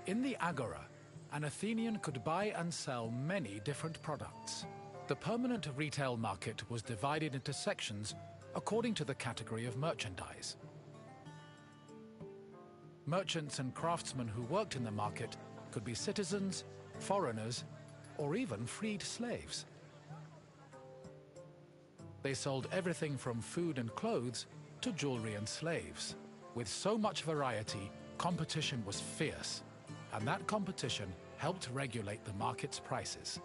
In the Agora, an Athenian could buy and sell many different products. The permanent retail market was divided into sections according to the category of merchandise. Merchants and craftsmen who worked in the market could be citizens, foreigners, or even freed slaves. They sold everything from food and clothes to jewelry and slaves. With so much variety, competition was fierce, and that competition helped regulate the market's prices.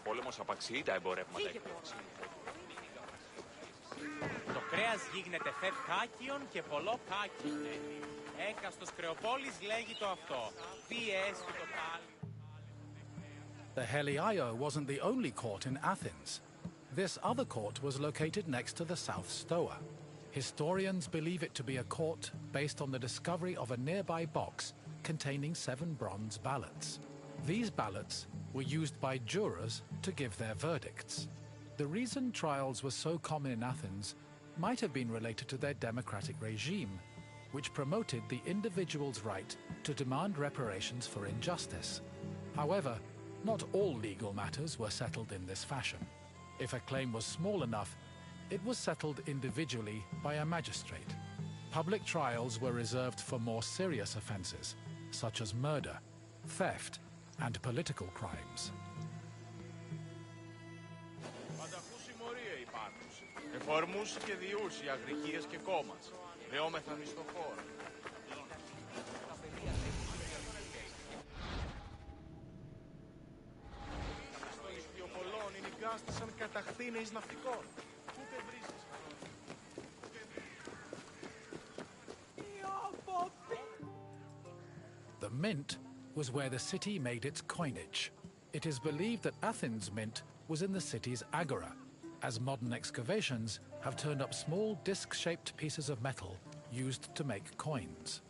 Πόλεμος απαξιεί τα εμπορεύματα. Το κρέας γίγνεται φετ κάκιον και πολλό κάκιον. Έκαστος κρεοπόλης λέγει το αυτό. Πιες του το πάλι. The Heliaio wasn't the only court in Athens. This other court was located next to the South Stoa. Historians believe it to be a court based on the discovery of a nearby box containing 7 bronze ballots. These ballots were used by jurors to give their verdicts. The reason trials were so common in Athens might have been related to their democratic regime, which promoted the individual's right to demand reparations for injustice. However, not all legal matters were settled in this fashion. If a claim was small enough, it was settled individually by a magistrate. Public trials were reserved for more serious offenses, such as murder, theft, and political crimes. Πανταχού συμμορία υπάρχους. Εφορμούς και διούς οι αγρικίες και κόμμας. Δεόμεθα μισθοφόρα. Στο Ιστιοπολών οι νοικάστησαν καταχθήνεης ναυτικών. Ούτε βρίζεις. The mint was where the city made its coinage. It is believed that Athens' mint was in the city's agora, as modern excavations have turned up small disc-shaped pieces of metal used to make coins.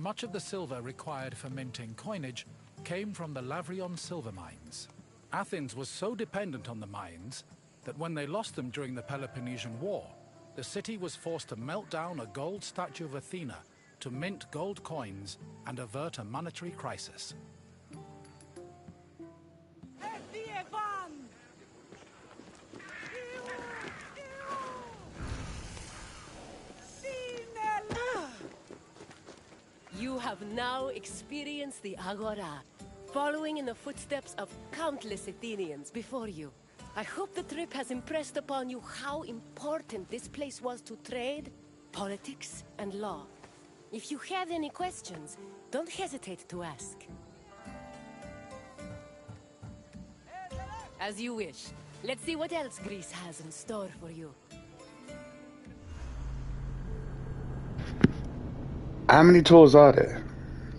Much of the silver required for minting coinage came from the Lavrion silver mines. Athens was so dependent on the mines that when they lost them during the Peloponnesian War, the city was forced to melt down a gold statue of Athena to mint gold coins and avert a monetary crisis. You have now experienced the Agora, following in the footsteps of countless Athenians before you. I hope the trip has impressed upon you how important this place was to trade, politics, and law. If you have any questions, don't hesitate to ask. As you wish. Let's see what else Greece has in store for you. How many tours are there?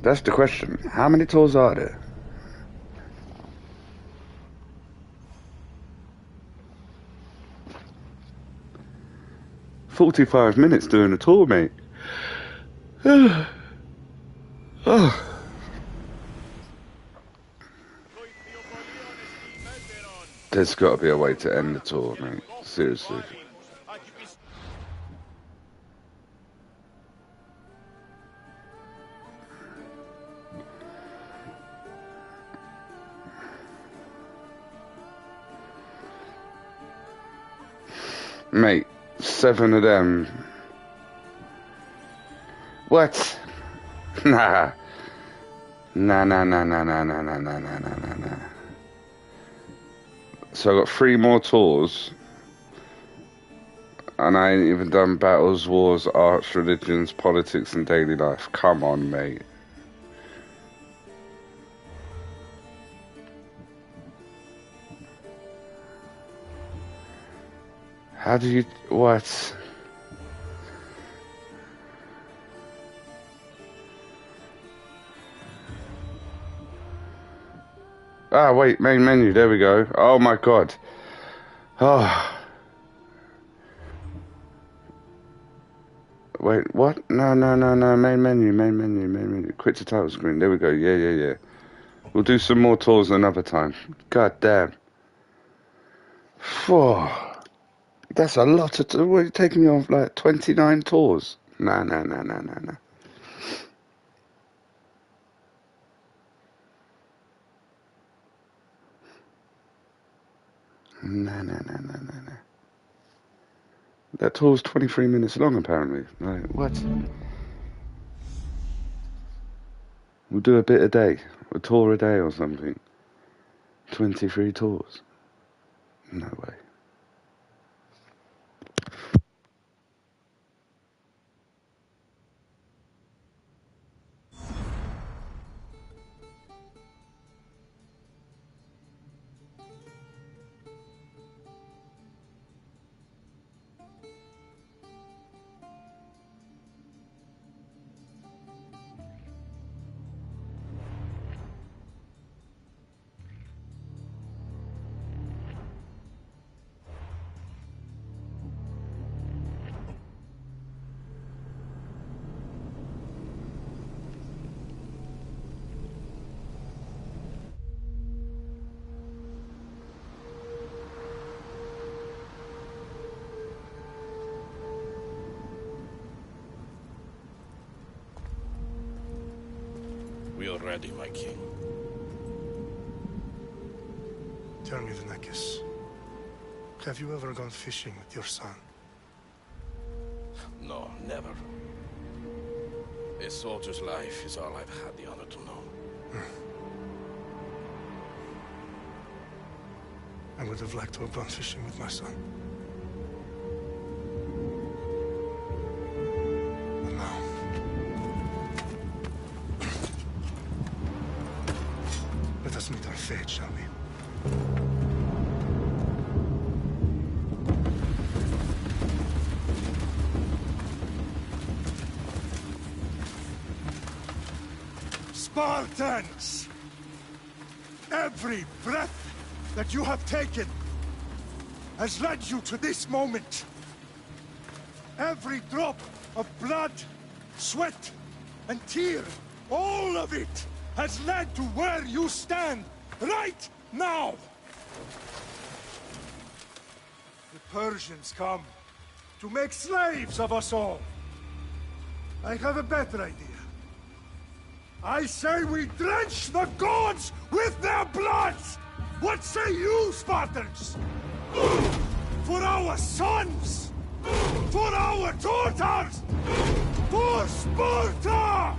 That's the question. How many tours are there? "45 minutes doing a tour, mate." Oh. There's got to be a way to end the tour, mate. Seriously. Mate, 7 of them. What? Nah. Nah. So I got 3 more tours. And I ain't even done battles, wars, arts, religions, politics, and daily life. Come on, mate. How do you... what? Ah, wait, main menu, there we go. Oh my god. Oh. Wait, what? No, main menu. Quit to title screen, there we go, yeah. We'll do some more tours another time. God damn. Whoa. That's a lot of... We're taking me on like 29 tours. Nah. Nah. That tour's 23 minutes long, apparently. Like, what? We'll do a bit a day. A tour a day or something. 23 tours. No way. We are ready, my king. Tell me, Vinakis, have you ever gone fishing with your son? No, never. A soldier's life is all I've had the honor to know. I would have liked to have gone fishing with my son. And now... let us meet our fate, shall we? Spartans! Every breath that you have taken has led you to this moment. Every drop of blood, sweat, and tear, all of it has led to where you stand right now. The Persians come to make slaves of us all. I have a better idea. I say we drench the gods with their blood! What say you, Spartans? For our sons! For our daughters! For Sparta!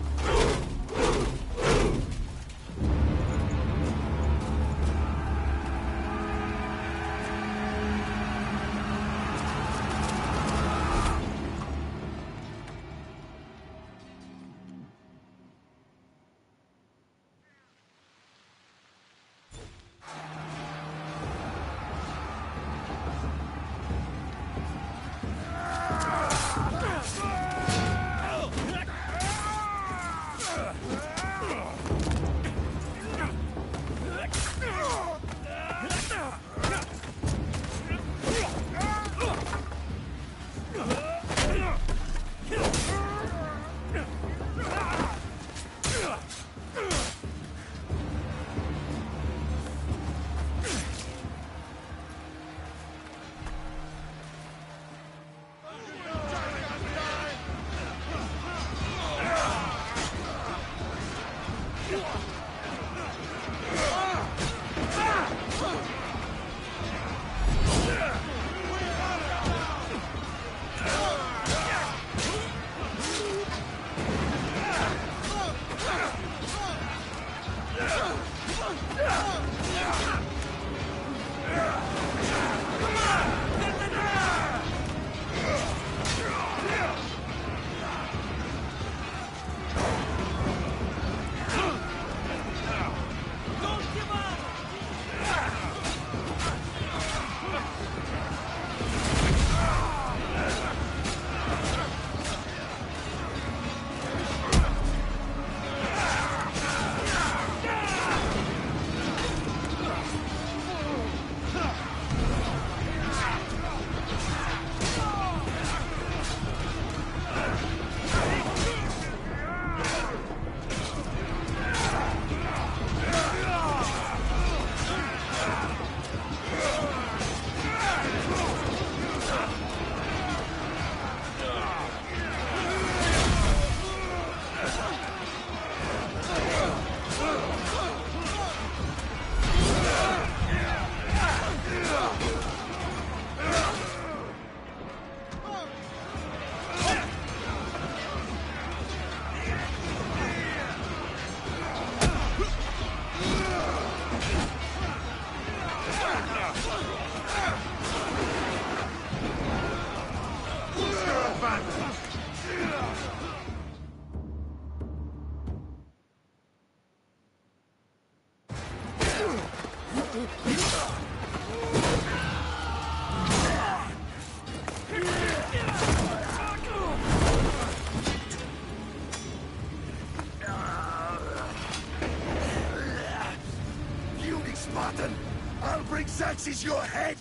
Spartan! I'll bring Xerxes your head!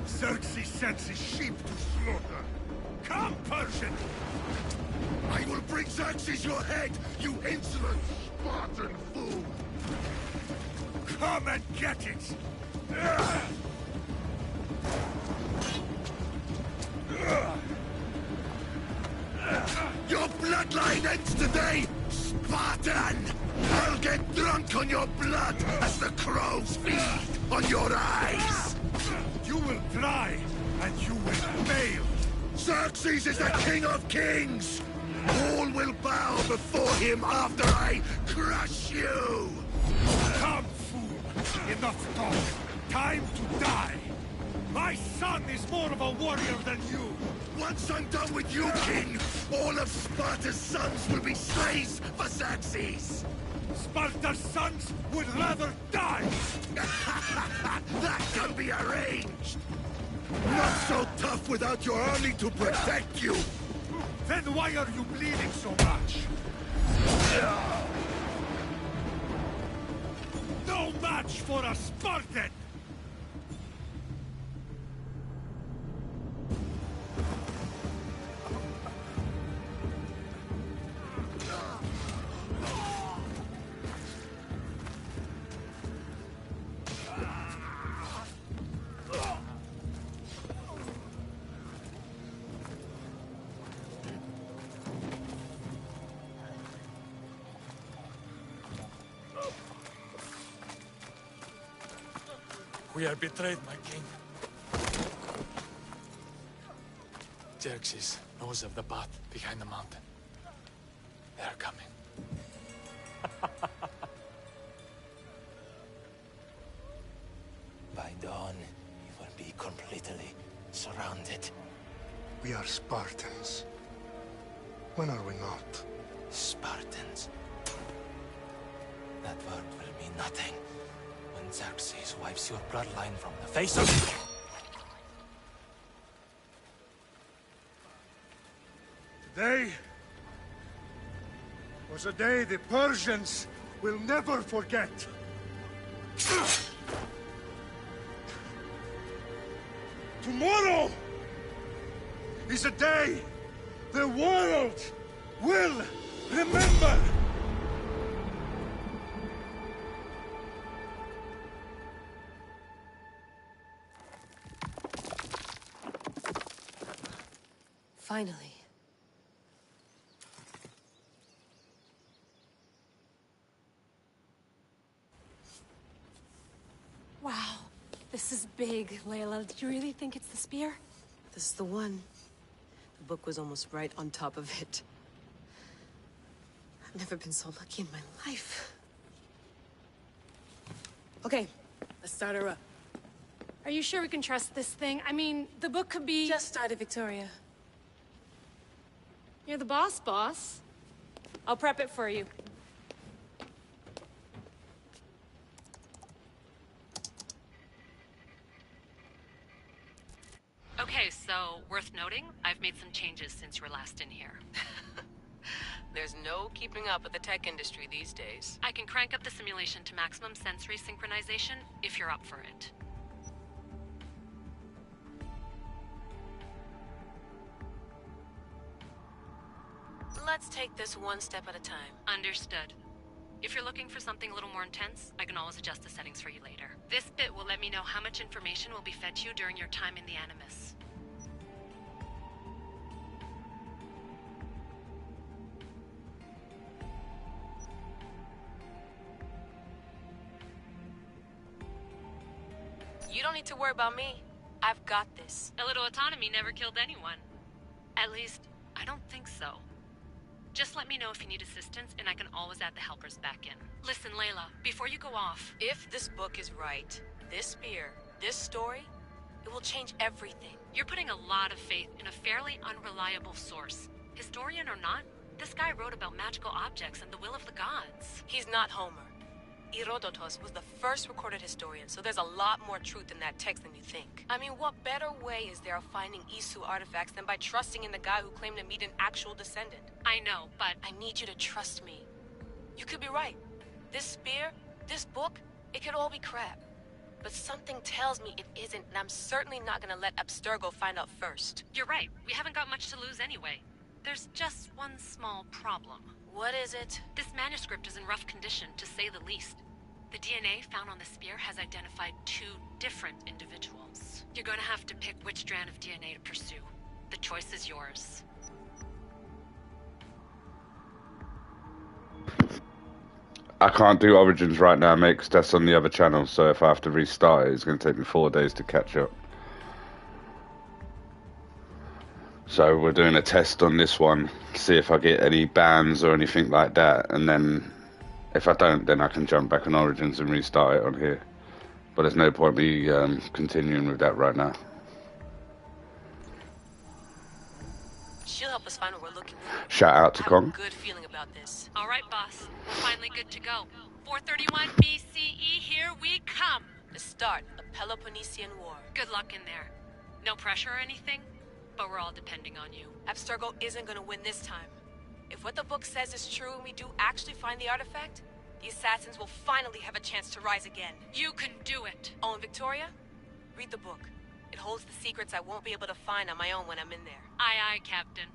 Xerxes sends his sheep to slaughter. Come, Persian! I will bring Xerxes your head, you insolent Spartan fool! Come and get it! Your bloodline ends today, Spartan! I'll get drunk on your blood as the crows feed on your eyes! You will try, and you will fail! Xerxes is the king of kings! All will bow before him after I crush you! Come, fool! Enough talk! Time to die! My son is more of a warrior than you! Once I'm done with you, king, all of Sparta's sons will be slaves for Xerxes! Sparta's sons would rather die! That can be arranged! Not so tough without your army to protect you! Then why are you bleeding so much? No match for a Spartan! We are betrayed, my king. Xerxes knows of the path behind the mountain. They are coming. By dawn, you will be completely surrounded. We are Spartans. When are we not? Spartans. That word will mean nothing when Xerxes wipes your bloodline from the face of... Today was a day the Persians will never forget. Tomorrow is a day the world will remember. Finally. Wow. This is big, Layla. Do you really think it's the spear? This is the one. The book was almost right on top of it. I've never been so lucky in my life. Okay, let's start her up. Are you sure we can trust this thing? I mean, the book could be... Just started, Victoria. You're the boss. I'll prep it for you. Okay, so, worth noting, I've made some changes since you were last in here. There's no keeping up with the tech industry these days. I can crank up the simulation to maximum sensory synchronization, if you're up for it. Let's take this one step at a time. Understood. If you're looking for something a little more intense, I can always adjust the settings for you later. This bit will let me know how much information will be fed to you during your time in the Animus. You don't need to worry about me. I've got this. A little autonomy never killed anyone. At least, I don't think so. Just let me know if you need assistance, and I can always add the helpers back in. Listen, Layla, before you go off... If this book is right, this spear, this story, it will change everything. You're putting a lot of faith in a fairly unreliable source. Historian or not, this guy wrote about magical objects and the will of the gods. He's not Homer. Herodotus was the first recorded historian, so there's a lot more truth in that text than you think. I mean, what better way is there of finding Isu artifacts than by trusting in the guy who claimed to meet an actual descendant? I know, but I need you to trust me. You could be right. This spear, this book, it could all be crap. But something tells me it isn't, and I'm certainly not gonna let Abstergo find out first. You're right. We haven't got much to lose anyway. There's just one small problem. What is it? This manuscript is in rough condition, to say the least. The DNA found on the spear has identified 2 different individuals. You're gonna have to pick which strand of DNA to pursue. The choice is yours. I can't do Origins right now, mate, because that's on the other channel, so if I have to restart it, it's going to take me 4 days to catch up. So we're doing a test on this one, see if I get any bans or anything like that, and then if I don't, then I can jump back on Origins and restart it on here. But there's no point me continuing with that right now. She'll help us find what we're looking for. Shout out to I have a Kong. good feeling about this. All right, boss. We're finally good to go. 431 BCE, here we come. The start of Peloponnesian War. Good luck in there. No pressure or anything, but we're all depending on you. Abstergo isn't gonna win this time. If what the book says is true and we do actually find the artifact, the assassins will finally have a chance to rise again. You can do it. Oh, and Victoria? Read the book. It holds the secrets I won't be able to find on my own when I'm in there. Aye, aye, Captain.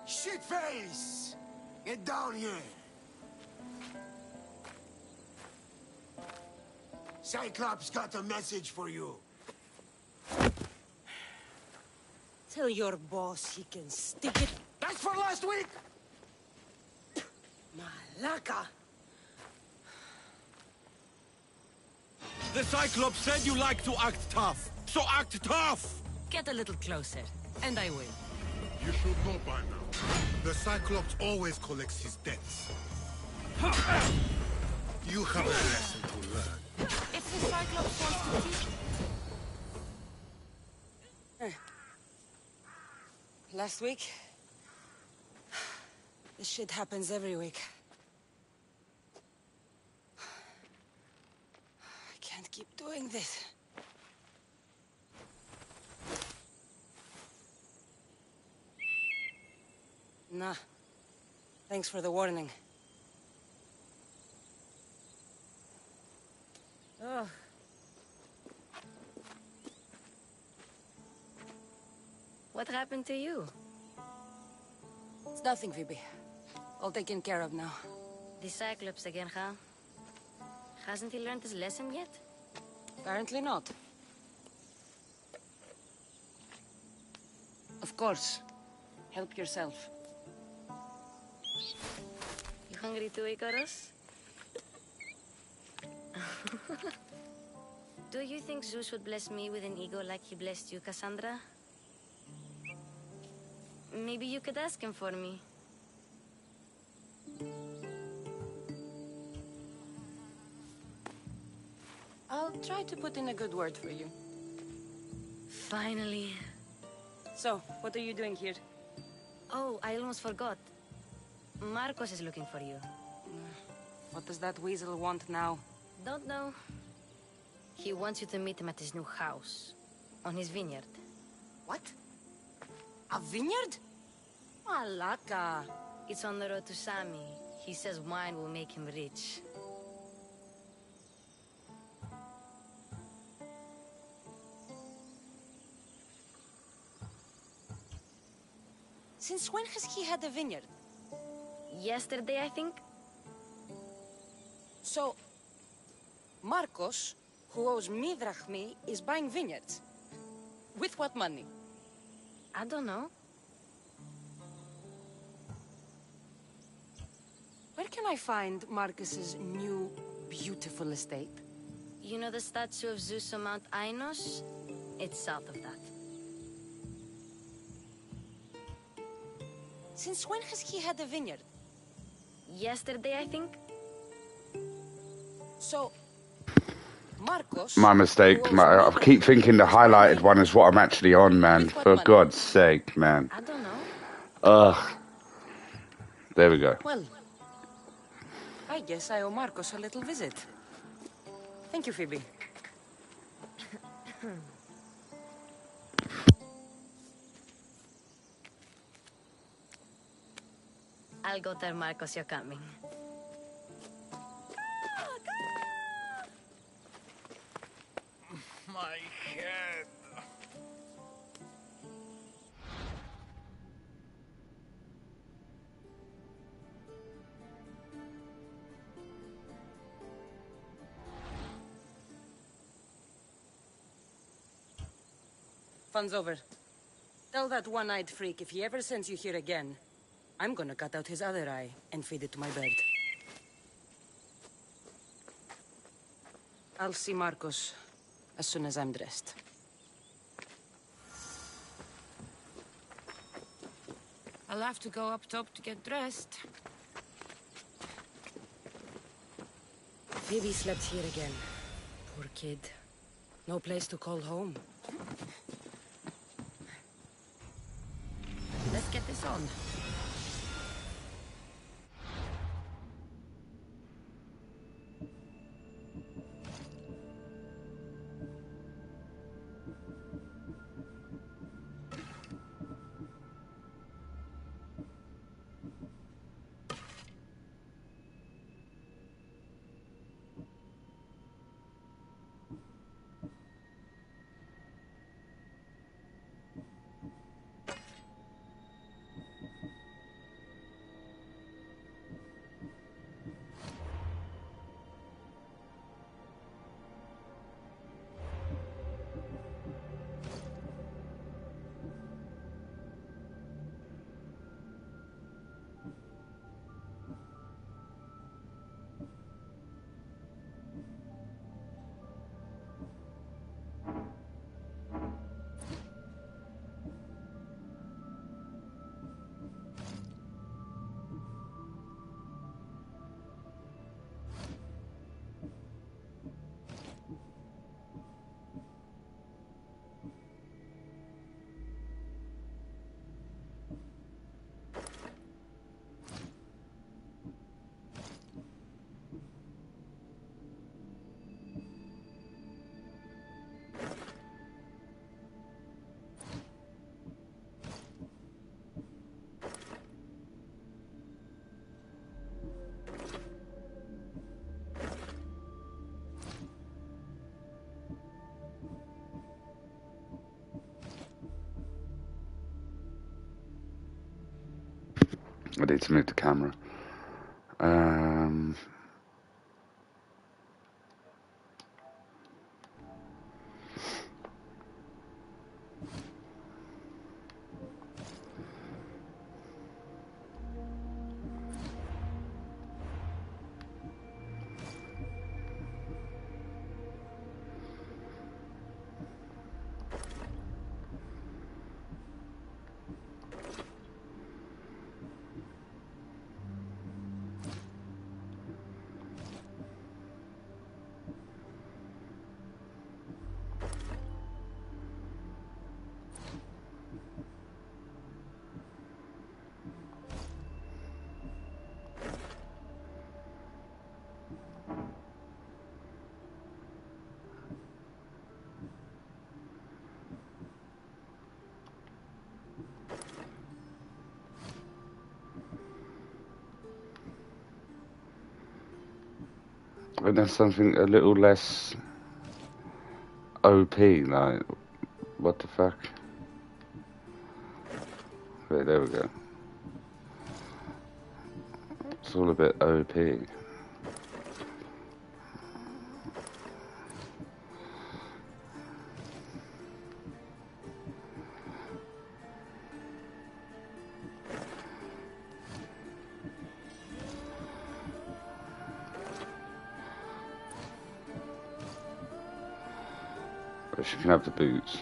Shitface! Get down here! Cyclops got a message for you. Tell your boss he can stick it. That's for last week! Malaka! The Cyclops said you like to act tough, so act tough! Get a little closer, and I will. You should know by now. The Cyclops always collects his debts. You have a lesson to learn. If the Cyclops wants to teach... Last week? This shit happens every week. I can't keep doing this. Nah. Thanks for the warning. Oh. What happened to you? It's nothing, Phoebe. All taken care of now. The Cyclops again, huh? Hasn't he learned his lesson yet? Apparently not. Of course. Help yourself. You hungry too, Icarus? Do you think Zeus would bless me with an ego like he blessed you, Cassandra? Maybe you could ask him for me. I'll try to put in a good word for you. Finally. So, what are you doing here? Oh, I almost forgot. Marcos is looking for you. What does that weasel want now? Don't know. He wants you to meet him at his new house. On his vineyard. What? A vineyard? Malaka. It's on the road to Sami. He says wine will make him rich. Since when has he had a vineyard? Yesterday, I think. So, Marcos, who owes me drachmi, is buying vineyards. With what money? I don't know. Where can I find Marcus's new, beautiful estate? You know the statue of Zeus on Mount Ainos? It's south of that. Since when has he had a vineyard? Yesterday, I think. So, Marcos... My mistake. I keep thinking the highlighted one is what I'm actually on, man. For God's sake, man. I don't know. Ugh. There we go. Well, I guess I owe Marcos a little visit. Thank you, Phoebe. I'll go tell Marcos you're coming. My head. Fun's over. Tell that one-eyed freak if he ever sends you here again, I'm gonna cut out his other eye and feed it to my bird. I'll see Marcos as soon as I'm dressed. I'll have to go up top to get dressed. Phoebe slept here again. Poor kid. No place to call home. Let's get this on. I need to move the camera. And then something a little less OP, like, what the fuck? Wait, there we go. It's all a bit OP. But she can have the boots.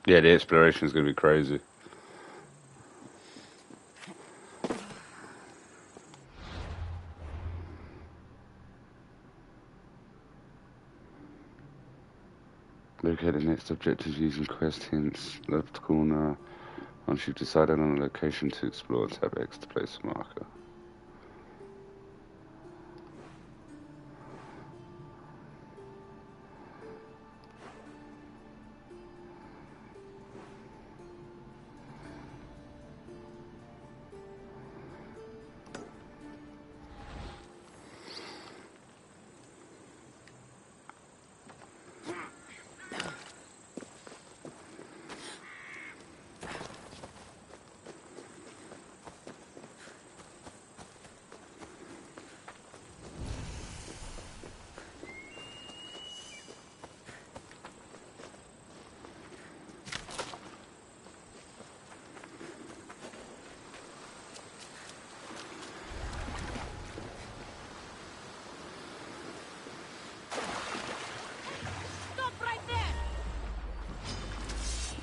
Yeah, the exploration is going to be crazy. Locate the next objective using quest hints. Left corner. Once you've decided on a location to explore, tap X to place a marker.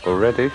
Already?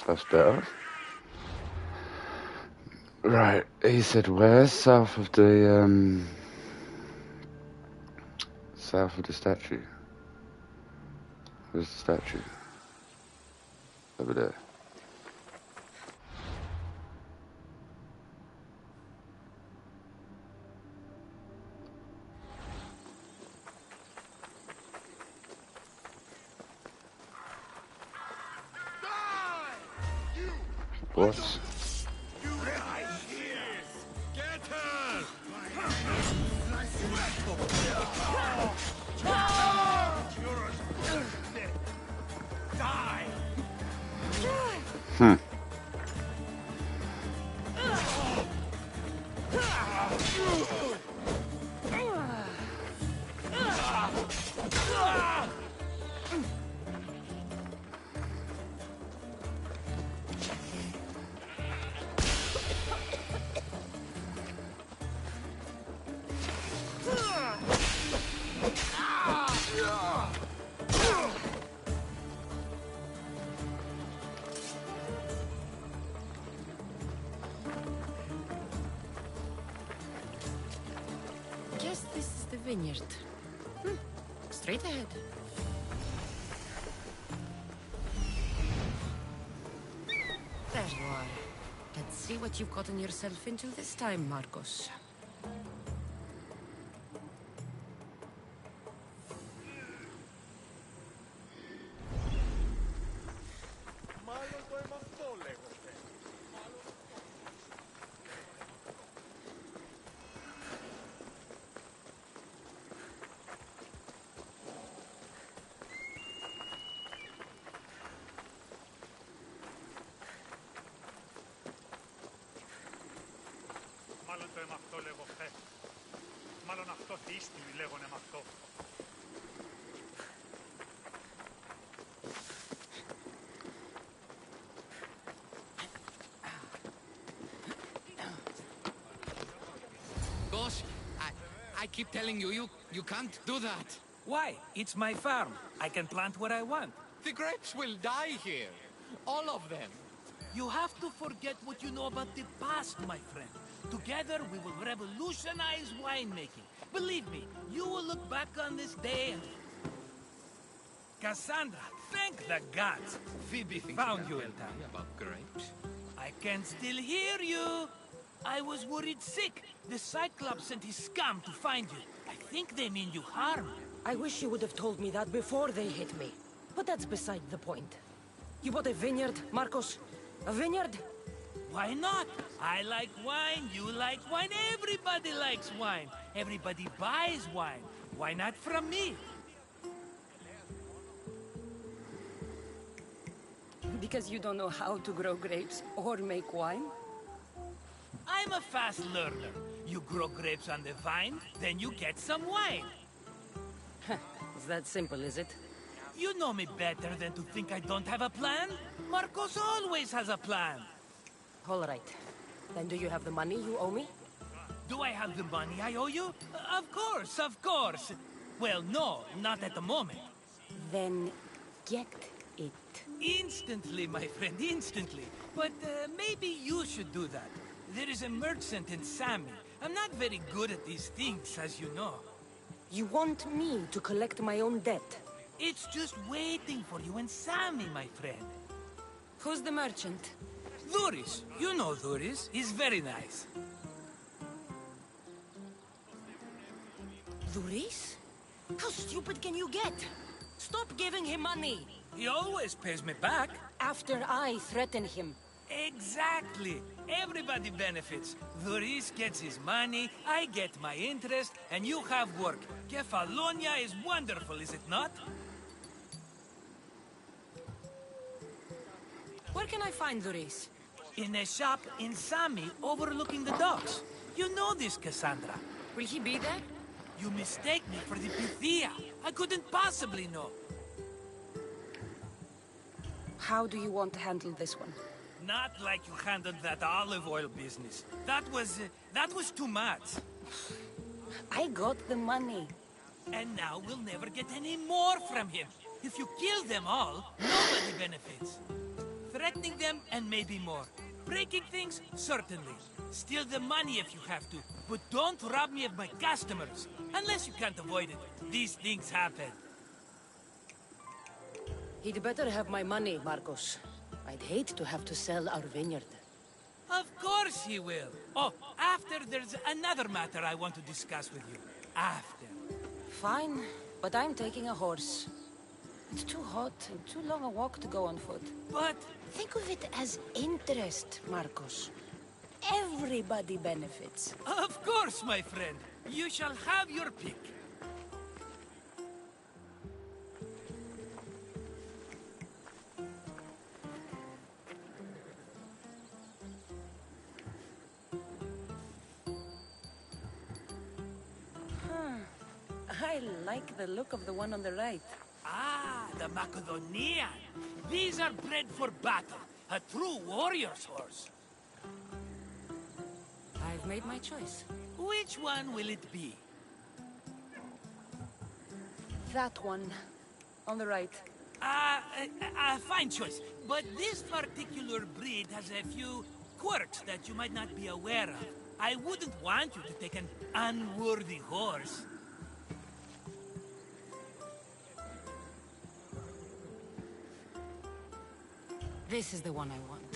That's better. Right, he said where? South of the statue. Where's the statue? Over there. What? Hmm. Guess this is the vineyard. Straight ahead. There you are. Let's see what you've gotten yourself into this time, Marcos. Μάλλον το εμαυτό λέγω χθε. Μάλλον αυτό θύστημη λέγον εμαυτό. Boss, I keep telling you, you can't do that. Why? It's my farm. I can plant what I want. The grapes will die here. All of them. You have to forget what you know about the past, my friend. Together, we will revolutionize winemaking. Believe me, you will look back on this day and... Cassandra, thank the gods! Phoebe found you in time. About grapes? I can still hear you! I was worried sick. The Cyclops sent his scum to find you. I think they mean you harm. I wish you would have told me that before they hit me. But that's beside the point. You bought a vineyard, Marcos? A vineyard? Why not? I like wine, you like wine, everybody likes wine. Everybody buys wine. Why not from me? Because you don't know how to grow grapes or make wine? I'm a fast learner. You grow grapes on the vine, then you get some wine. It's that simple, is it? You know me better than to think I don't have a plan. Marcos always has a plan. All right. Then do you have the money you owe me? Do I have the money I owe you? Of course, of course. Well, no, not at the moment. Then get it. Instantly, my friend, instantly. But maybe you should do that. There is a merchant in Sami. I'm not very good at these things, as you know. You want me to collect my own debt? It's just waiting for you in Sami, my friend. Who's the merchant? Duris. You know Duris. He's very nice. Duris? How stupid can you get? Stop giving him money! He always pays me back. After I threaten him. Exactly. Everybody benefits. Duris gets his money, I get my interest, and you have work. Kefalonia is wonderful, is it not? Where can I find Duris? In a shop in Sami, overlooking the docks. You know this, Cassandra. Will he be there? You mistake me for the Pythia. I couldn't possibly know. How do you want to handle this one? Not like you handled that olive oil business. That was too much. I got the money. And now we'll never get any more from him. If you kill them all, nobody benefits. Threatening them, and maybe more. Breaking things, certainly. Steal the money if you have to, but don't rob me of my customers. Unless you can't avoid it. These things happen. He'd better have my money, Marcos. I'd hate to have to sell our vineyard. Of course he will. Oh, after there's another matter I want to discuss with you. After. Fine, but I'm taking a horse. It's too hot and too long a walk to go on foot. But... think of it as interest, Marcos. Everybody benefits. Of course, my friend. You shall have your pick. I like the look of the one on the right. Ah, the Macedonian. These are bred for battle. A true warrior's horse. I've made my choice. Which one will it be? That one. On the right. Fine choice. But this particular breed has a few quirks that you might not be aware of. I wouldn't want you to take an unworthy horse. This is the one I want.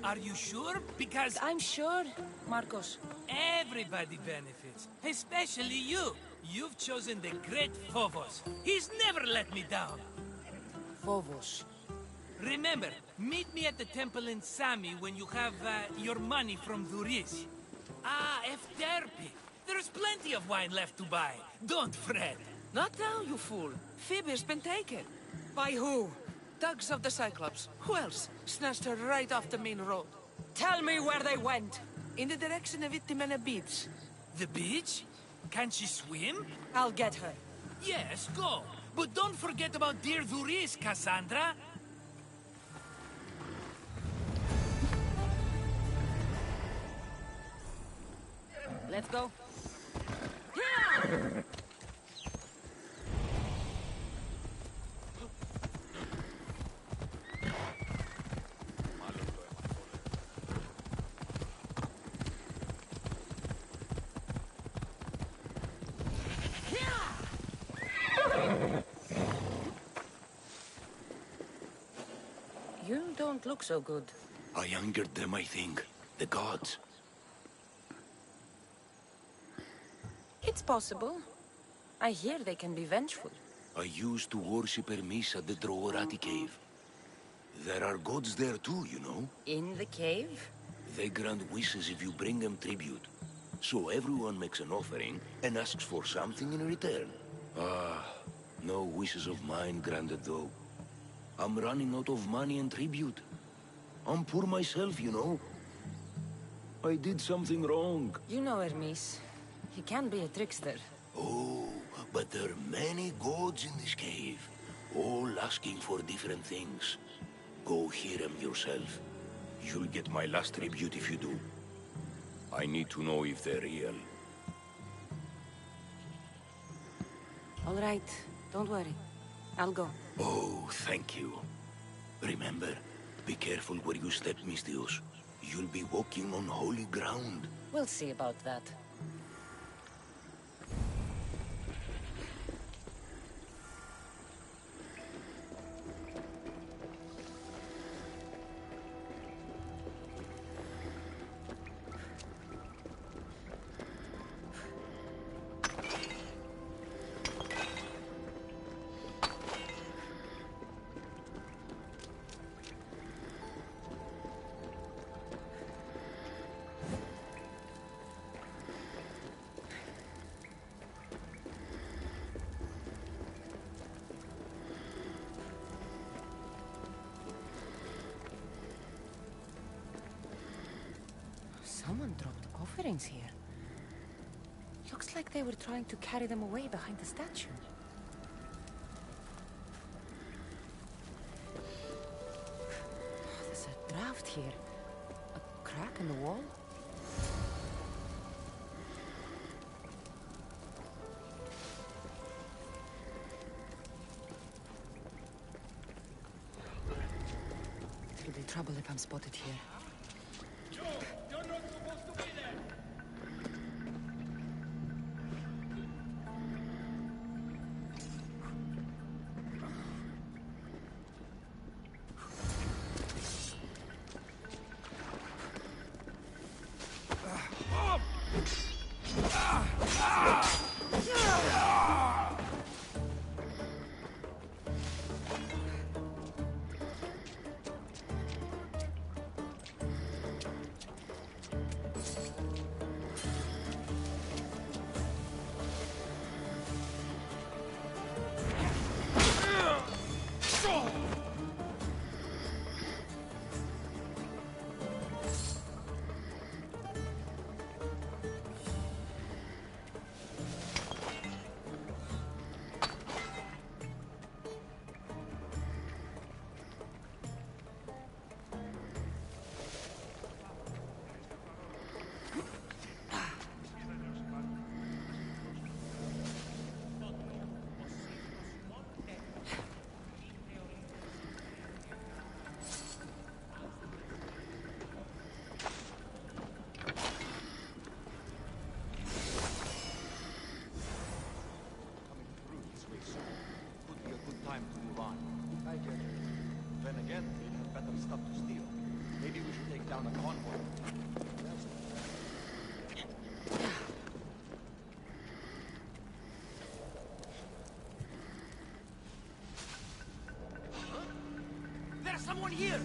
Are you sure? Because... I'm sure, Marcos. Everybody benefits. Especially you. You've chosen the great Phobos. He's never let me down. Phobos. Remember, meet me at the temple in Sami when you have your money from Duris. Ah, Efterpi. There's plenty of wine left to buy. Don't fret. Not now, you fool. Phoebe's been taken. By who? Thugs of the Cyclops. Who else? Snatched her right off the main road. Tell me where they went. In the direction of Itimena Beach. The beach? Can she swim? I'll get her. Yes, go. But don't forget about dear Duris, Cassandra. Let's go. You don't look so good. I angered them, I think. The gods. It's possible. I hear they can be vengeful. I used to worship Hermes at the Droorati cave. There are gods there too, you know. In the cave? They grant wishes if you bring them tribute. So everyone makes an offering and asks for something in return. Ah, no wishes of mine granted though. I'm running out of money and tribute. I'm poor myself, you know. I did something wrong. You know Hermes. He can be a trickster. Oh, but there are many gods in this cave, all asking for different things. Go hear them yourself. You'll get my last tribute if you do. I need to know if they're real. All right, don't worry. I'll go. Oh, thank you. Remember, be careful where you step, Mistios. You'll be walking on holy ground. We'll see about that. Someone dropped offerings here. Looks like they were trying to carry them away behind the statue. There's a draft here. A crack in the wall. It'll be trouble if I'm spotted here. You're not supposed to be there! There's someone here!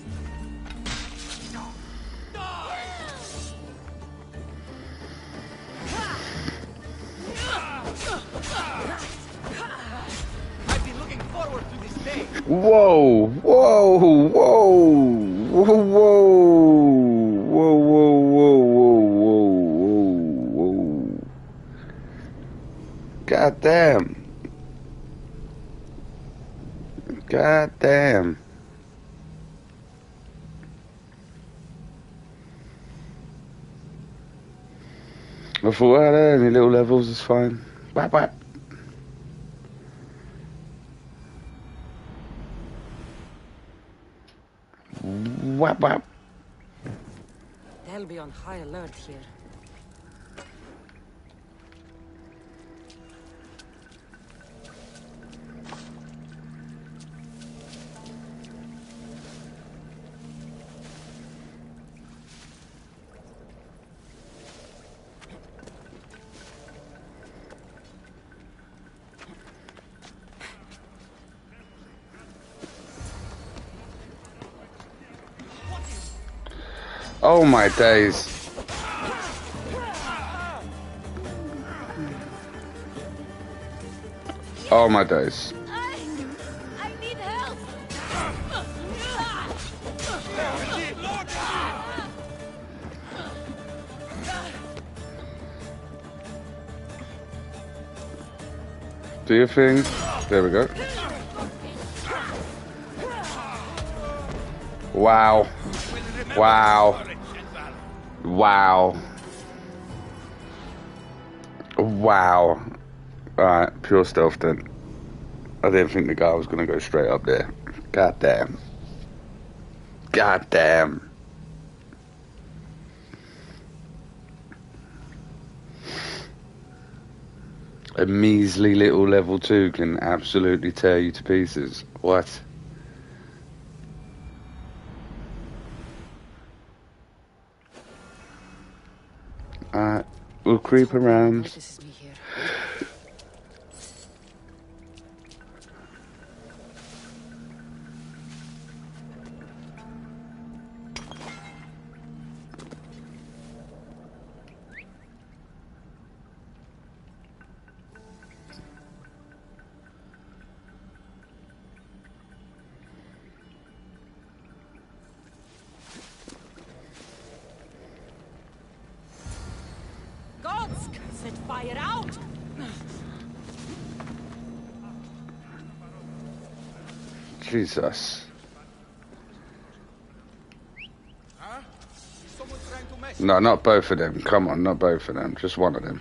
I've been looking forward to this day. Whoa, whoa, whoa, whoa, whoa, whoa, whoa, whoa, whoa, whoa. God damn. God damn. I thought, well, any little levels is fine. Whap, whap. Whap, whap. They'll be on high alert here. Oh my days. Oh my days. I need help! Do your thing. There we go. Wow. Wow. Wow. Wow. Alright, pure stealth then. I didn't think the guy was going to go straight up there. God damn. God damn. A measly little level 2 can absolutely tear you to pieces. What? We'll creep around. Set fire out! Jesus. No, not both of them. Come on, not both of them. Just one of them.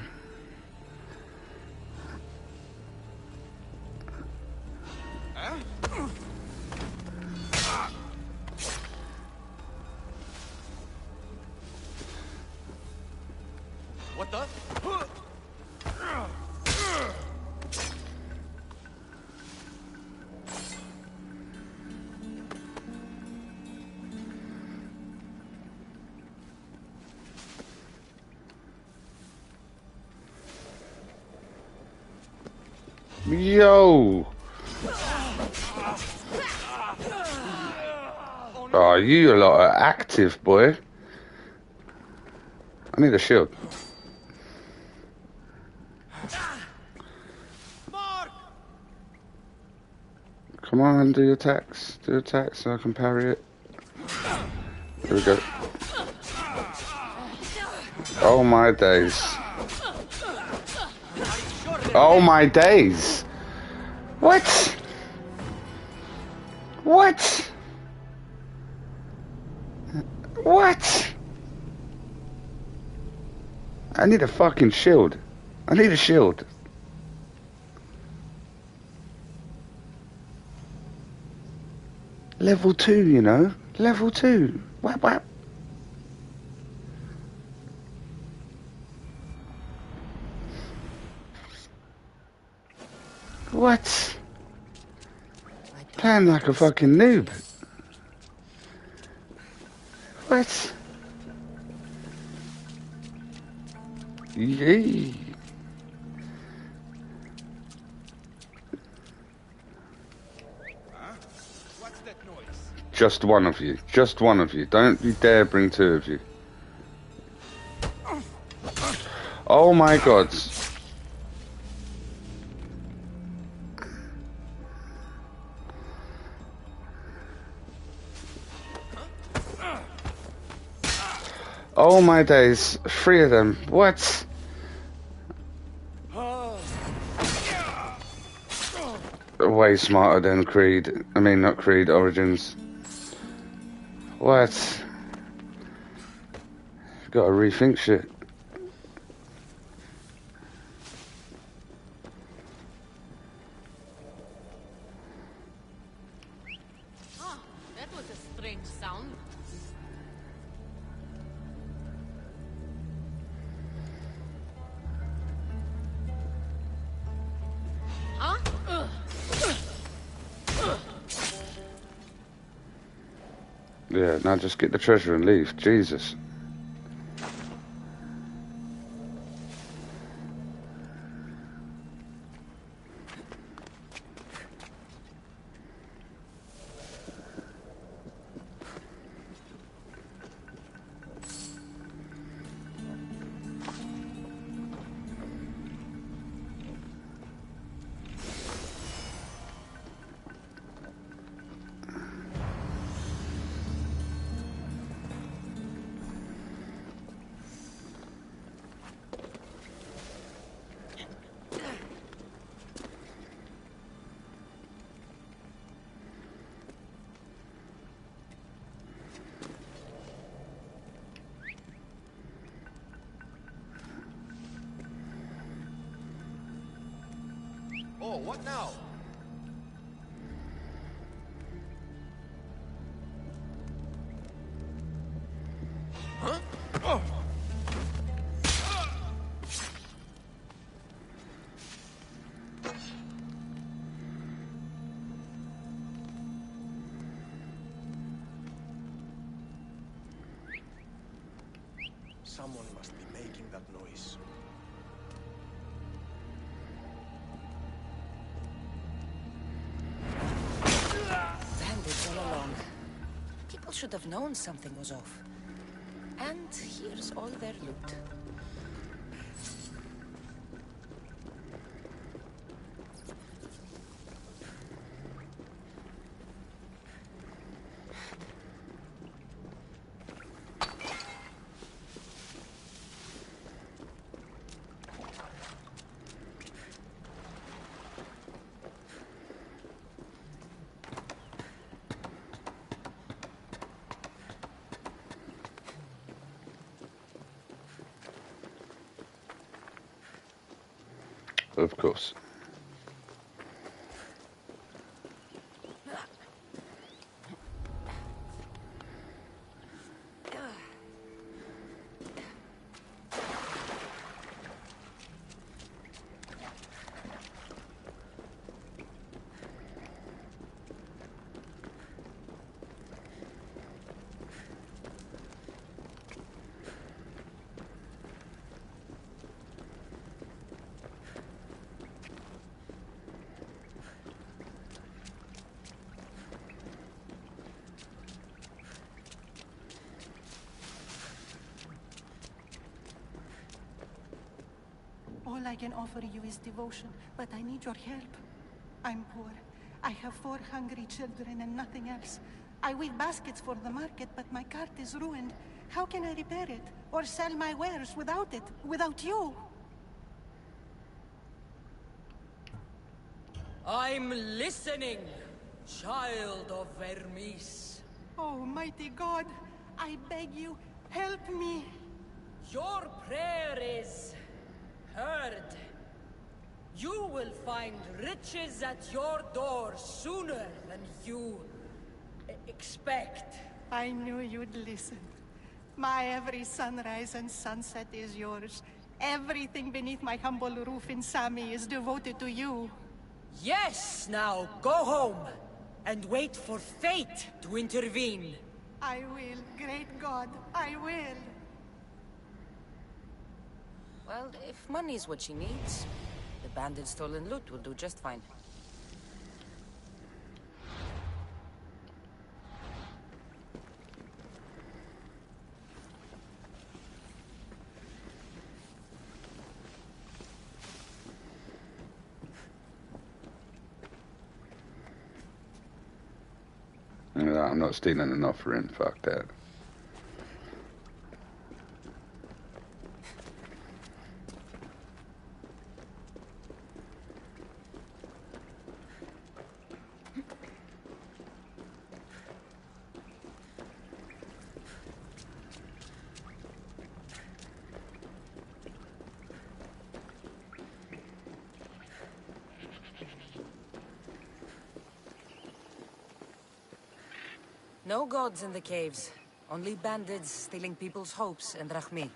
What the? Yo! Oh, you lot are active, boy. I need a shield. Come on, do your attacks. Do attacks so I can parry it. There we go. Oh my days. Oh my days. What? What? What? I need a fucking shield. I need a shield. Level 2, you know? Level 2. Whap whap. What? Playing like a fucking noob. What? Yee. What's that noise? Just one of you. Just one of you. Don't you dare bring two of you. Oh my god. Oh my days. 3 of them. What? Way smarter than Creed. I mean, not Creed, Origins. What? Gotta rethink shit. Ah, that was a strange sound. Huh? Yeah, now just get the treasure and leave. Jesus. Oh, what now? Huh? Oh. Someone must be making that noise. Bandits all along. People should have known something was off. And here's all their loot. Of course. I can offer you is devotion, but I need your help. I'm poor. I have 4 hungry children and nothing else. I weave baskets for the market, but my cart is ruined. How can I repair it? Or sell my wares without it? Without you? I'm listening, child of Vermis. Oh, mighty God, I beg you, help me. Your prayer is heard. You will find riches at your door sooner than you expect. I knew you'd listen. My every sunrise and sunset is yours. Everything beneath my humble roof in Sami is devoted to you. Yes, now go home and wait for fate to intervene. I will, great God, I will. Well, if money's what she needs, the bandit's stolen loot will do just fine. No, I'm not stealing an offering, fuck that. No gods in the caves. Only bandits stealing people's hopes and Rahmi.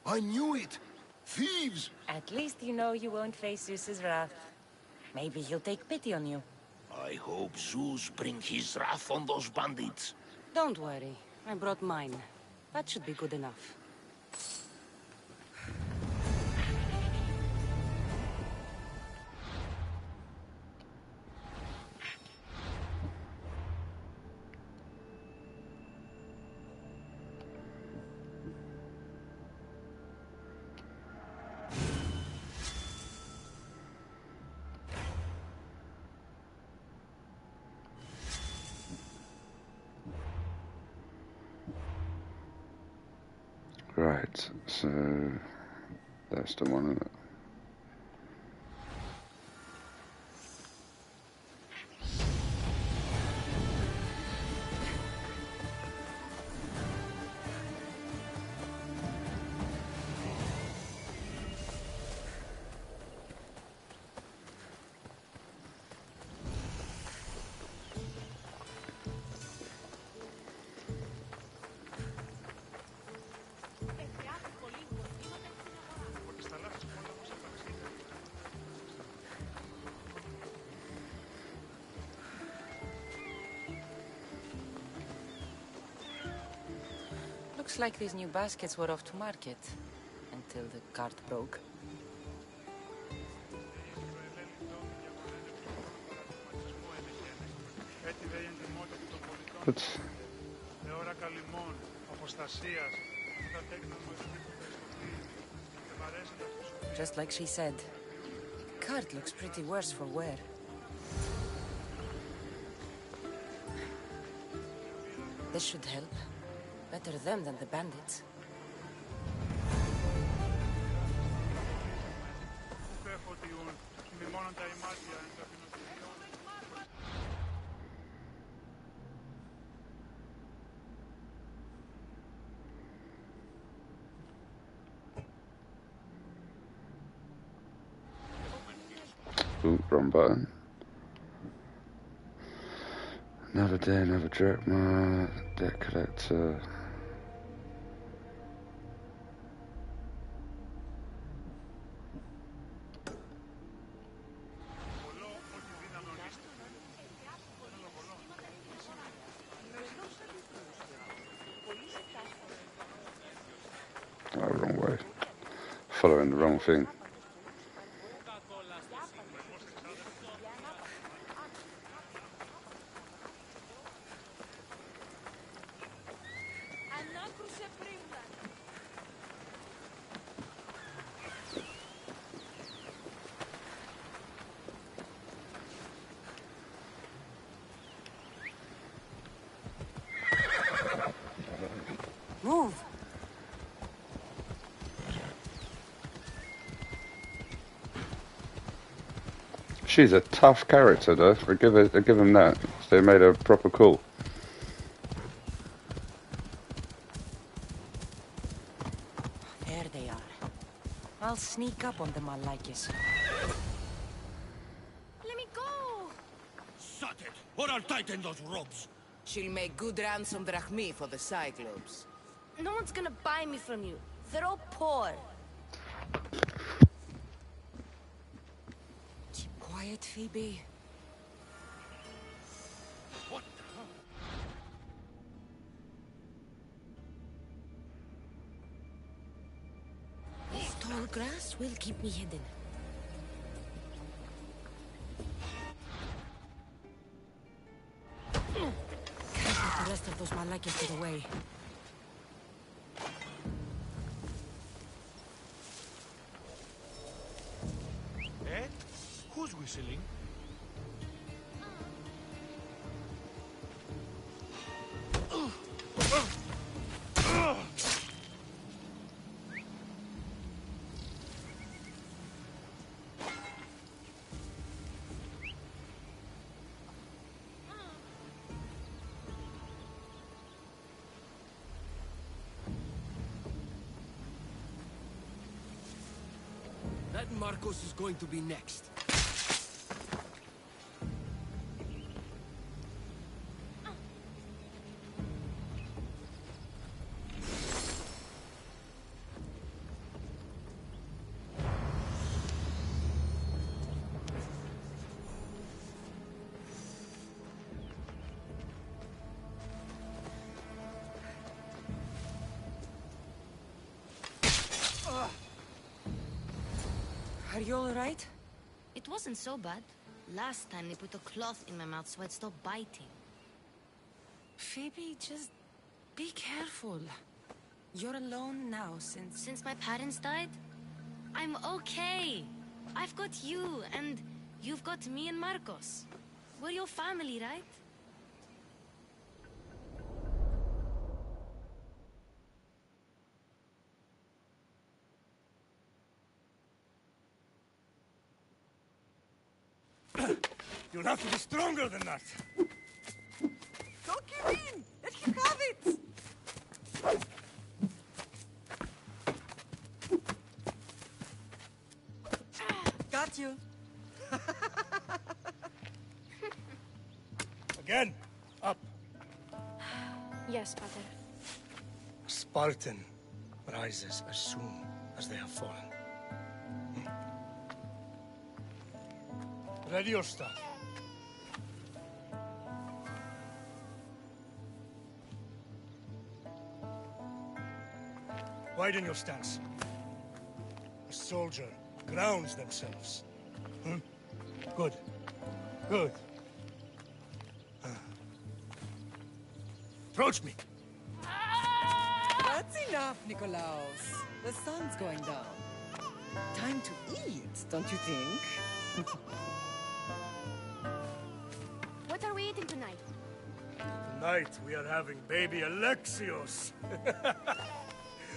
I knew it! Thieves! At least you know you won't face Zeus's wrath. Maybe he'll take pity on you. I hope Zeus bring his wrath on those bandits. Don't worry. I brought mine. That should be good enough. Right, so that's the one, isn't it? Looks like these new baskets were off to market. Until the cart broke. But just like she said, the cart looks pretty worse for wear. This should help. Better them than the bandits. Ooh, wrong button. Another day, another drachma, debt collector. Oh, wrong way. Following the wrong thing. Move. She's a tough character, though. I give him that. They made her proper cool. There they are. I'll sneak up on them, I like it. Let me go! Shut it, or I'll tighten those ropes. She'll make good ransom drachmi for the Cyclops. No one's gonna buy me from you. They're all poor. Keep quiet, Phoebe. What? This tall grass will keep me hidden. Can't let the rest of those Malakas get away. Eh? Who's whistling? That Marcos is going to be next. Are you alright? It wasn't so bad. Last time they put a cloth in my mouth so I'd stop biting. Phoebe, just be careful. You're alone now Since my parents died? I'm okay. I've got you, and you've got me and Marcos. We're your family, right? You'll have to be stronger than that. Don't give in! Let him have it! Got you. Again. Up. Yes, Pater. A Spartan rises as soon as they have fallen. Ready your staff. Widen your stance. A soldier grounds themselves. Good. Good. Approach me. That's enough, Nikolaos. The sun's going down. Time to eat, don't you think? What are we eating tonight? Tonight we are having baby Alexios.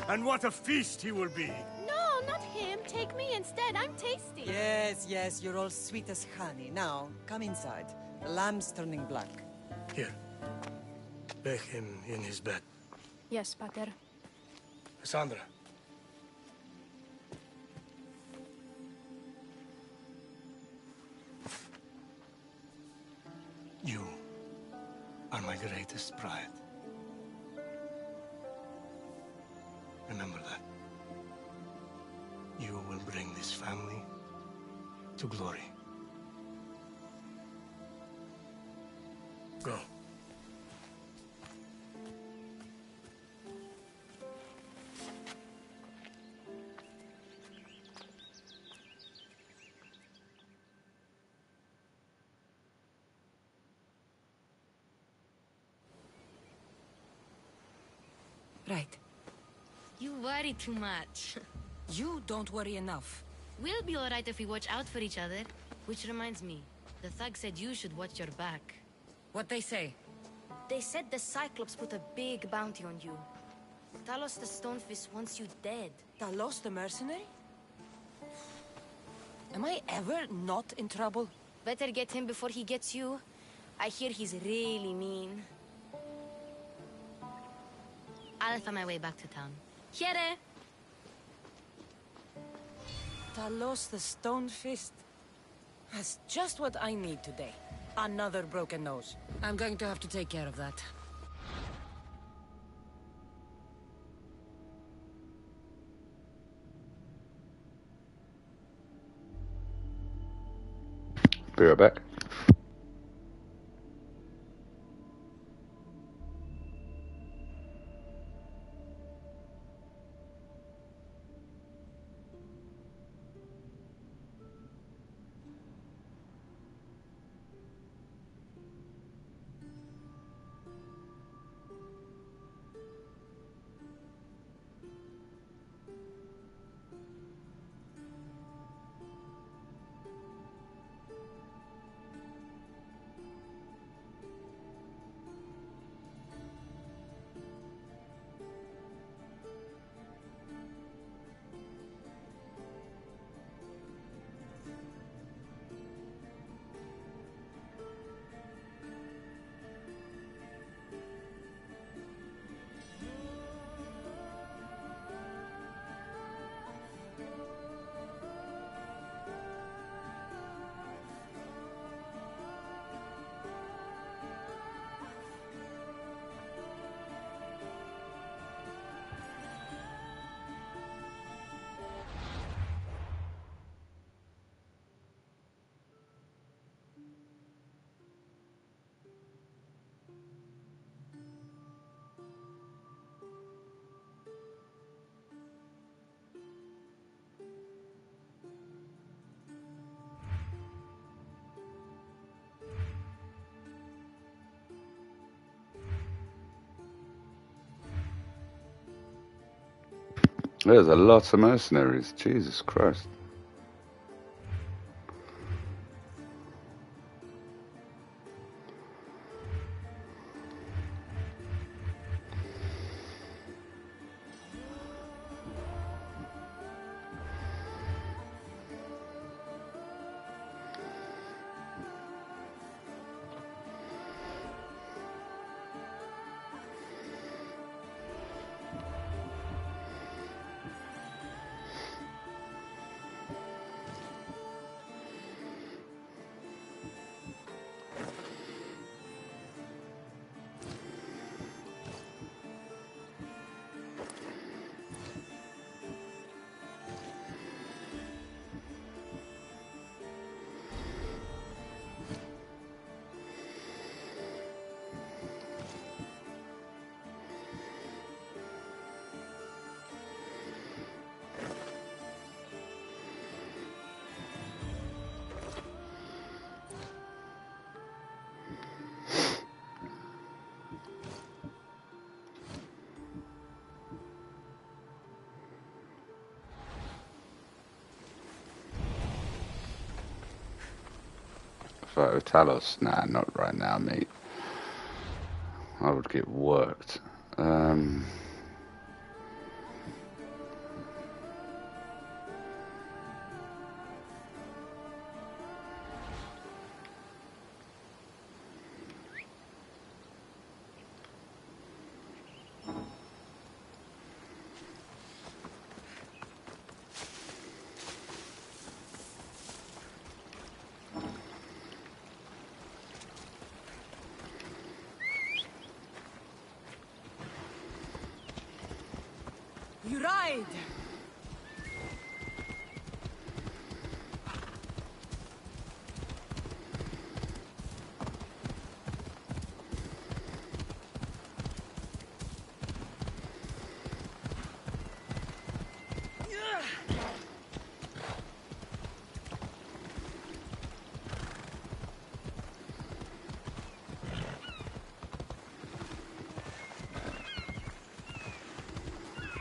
And what a feast he will be. No, not him. Take me instead. I'm tasty. Yes, yes, you're all sweet as honey. Now, come inside. The lamb's turning black. Here. Lay him in his bed. Yes, Pater. Cassandra. You are my greatest pride. Remember that. You will bring this family to glory. Go. Right. You worry too much. You don't worry enough. We'll be alright if we watch out for each other. Which reminds me, the thug said you should watch your back. What'd they say? They said the Cyclops put a big bounty on you. Talos the Stonefist wants you dead. Talos the mercenary? Am I ever not in trouble? Better get him before he gets you. I hear he's really mean. I'll find my way back to town. Here! Talos the Stonefist. That's just what I need today. Another broken nose. I'm going to have to take care of that. Be right back. There's a lot of mercenaries. Jesus Christ. Photo Talos? Nah, not right now, mate. I would get worked. You ride!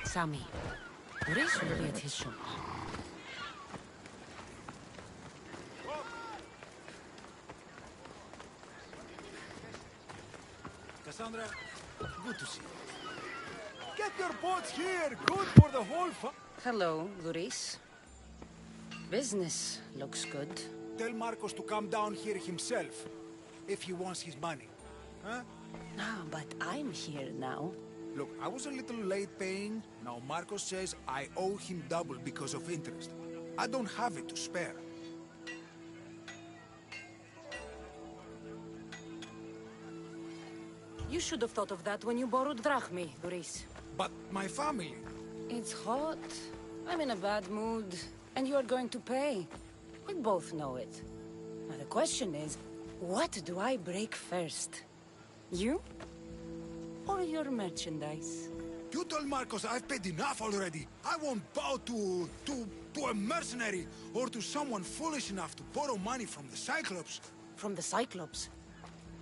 Sammy, what is really at his shop? Cassandra, good to see you. Get Keep your boats here. Good for the whole Hello, Luis. Business looks good. Tell Marcos to come down here himself, if he wants his money. Huh? No, but I'm here now. Look, I was a little late paying. Now Marcos says I owe him double because of interest. I don't have it to spare. You should have thought of that when you borrowed drachmi, Luis. But my family... It's hot. I'm in a bad mood. And you are going to pay. We both know it. Now the question is, what do I break first? You? Or your merchandise? You told Marcos I've paid enough already. I won't bow to a mercenary or to someone foolish enough to borrow money from the Cyclops. From the Cyclops?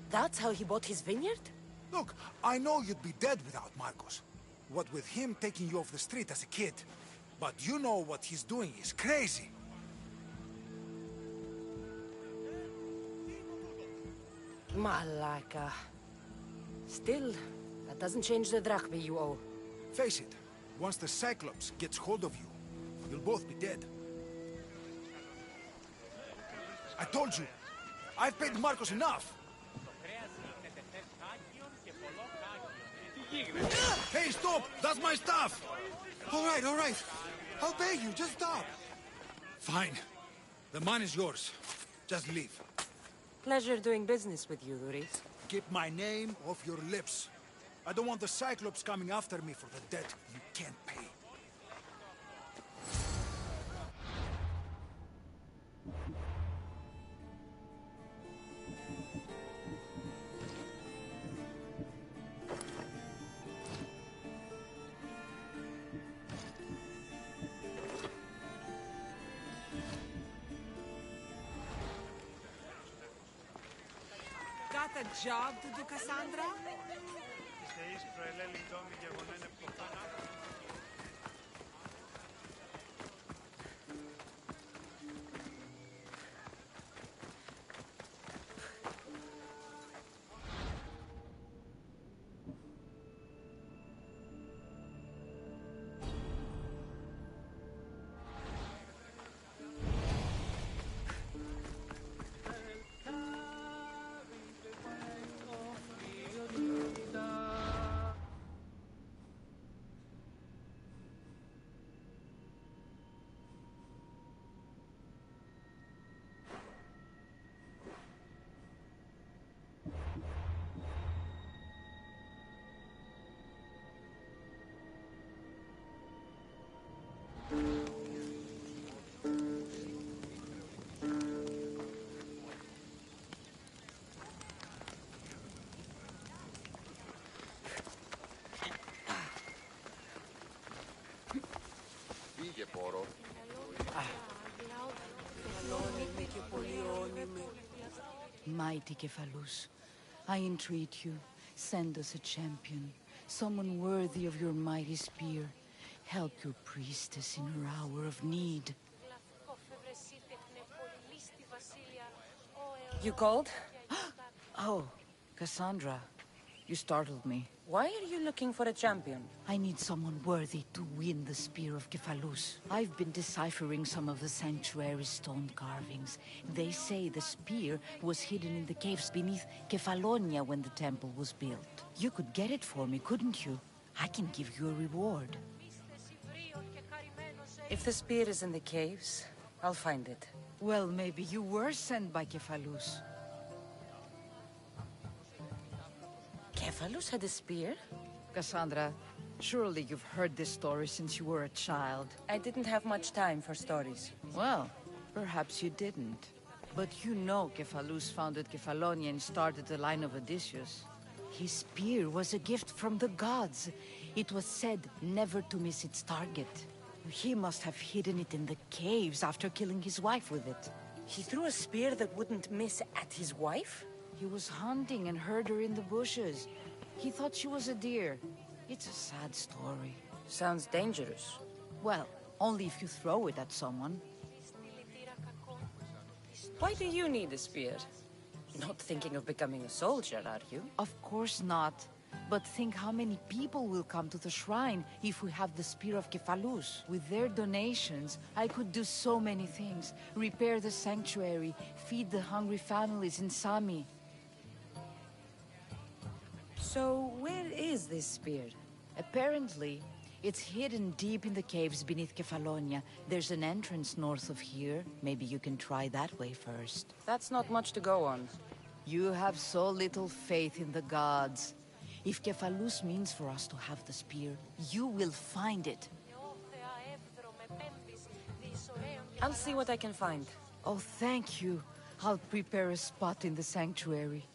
That's how he bought his vineyard? Look, I know you'd be dead without Marcos. What with him taking you off the street as a kid. But you know what he's doing is crazy. Malaka. Still, that doesn't change the drachmi you owe. Face it, once the Cyclops gets hold of you, you'll both be dead. I told you, I've paid Marcos enough. Hey, stop! That's my stuff! All right. I'll pay you, just stop. Fine. The money's yours. Just leave. Pleasure doing business with you, Luis. Keep my name off your lips. I don't want the Cyclops coming after me for the debt you can't pay. Got a job to do, Cassandra? Mighty Cephalus, I entreat you, send us a champion, someone worthy of your mighty spear. Help your priestess in her hour of need. You called? Oh, Cassandra, you startled me. Why are you looking for a champion? I need someone worthy to win the spear of Cephalus. I've been deciphering some of the sanctuary's stone carvings. They say the spear was hidden in the caves beneath Kefalonia when the temple was built. You could get it for me, couldn't you? I can give you a reward. If the spear is in the caves, I'll find it. Well, maybe you were sent by Cephalus. Cephalus had a spear? Cassandra, surely you've heard this story since you were a child. I didn't have much time for stories. Well, perhaps you didn't. But you know Cephalus founded Kefalonia and started the line of Odysseus. His spear was a gift from the gods. It was said never to miss its target. He must have hidden it in the caves after killing his wife with it. He threw a spear that wouldn't miss at his wife? He was hunting and heard her in the bushes. He thought she was a deer. It's a sad story. Sounds dangerous. Well, only if you throw it at someone. Why do you need a spear? Not thinking of becoming a soldier, are you? Of course not. But think how many people will come to the shrine if we have the Spear of Kefalus. With their donations, I could do so many things. Repair the sanctuary, feed the hungry families in Sami. So, where is this spear? Apparently, it's hidden deep in the caves beneath Kefalonia. There's an entrance north of here. Maybe you can try that way first. That's not much to go on. You have so little faith in the gods. If Kefalus means for us to have the spear, you will find it. I'll see what I can find. Oh, thank you. I'll prepare a spot in the sanctuary.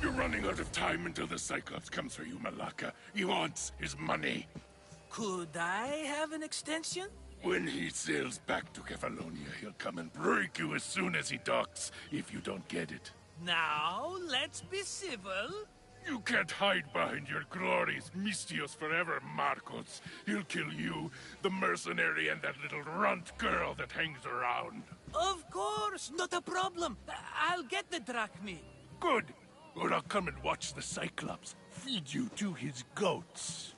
You're running out of time until the Cyclops comes for you, Malaka. He wants his money. Could I have an extension? When he sails back to Kefalonia, he'll come and break you as soon as he docks, if you don't get it. Now, let's be civil. You can't hide behind your glories, Mistios forever, Marcos. He'll kill you, the mercenary, and that little runt girl that hangs around. Of course, not a problem. I'll get the drachmi. Good. Or I'll come and watch the Cyclops feed you to his goats.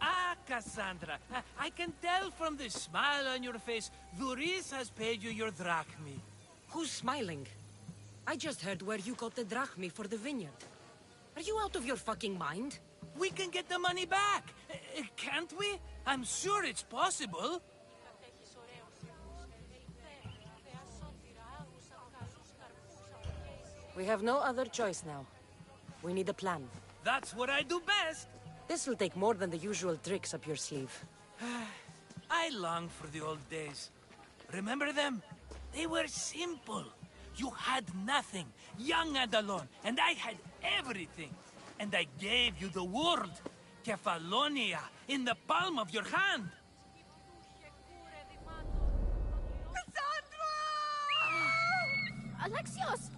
Ah, Cassandra, I can tell from the smile on your face, Duris has paid you your drachmi. Who's smiling? I just heard where you got the drachmi for the vineyard. Are you out of your fucking mind? We can get the money back, can't we? I'm sure it's possible. We have no other choice now. We need a plan. That's what I do best. This will take more than the usual tricks up your sleeve. I long for the old days. Remember them? They were simple. You had nothing, young and alone, and I had everything. And I gave you the world, Kefalonia, in the palm of your hand. Cassandra! Alexios!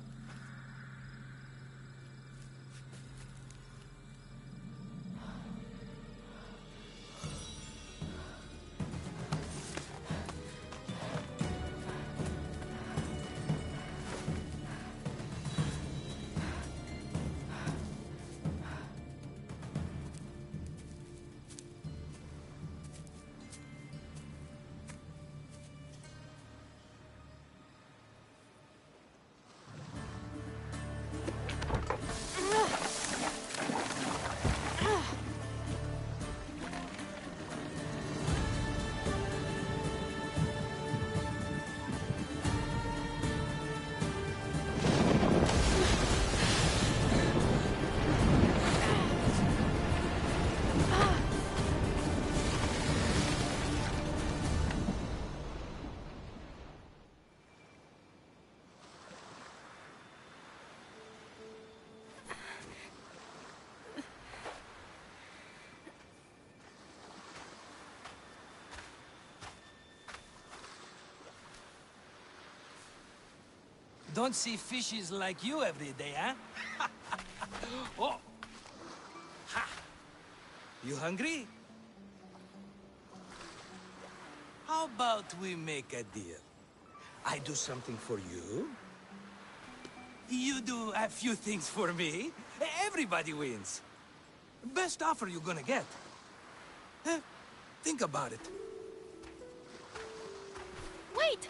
Don't see fishes like you every day, huh? Oh! Ha! You hungry? How about we make a deal? I do something for you. You do a few things for me. Everybody wins. Best offer you're gonna get. Think about it. Wait!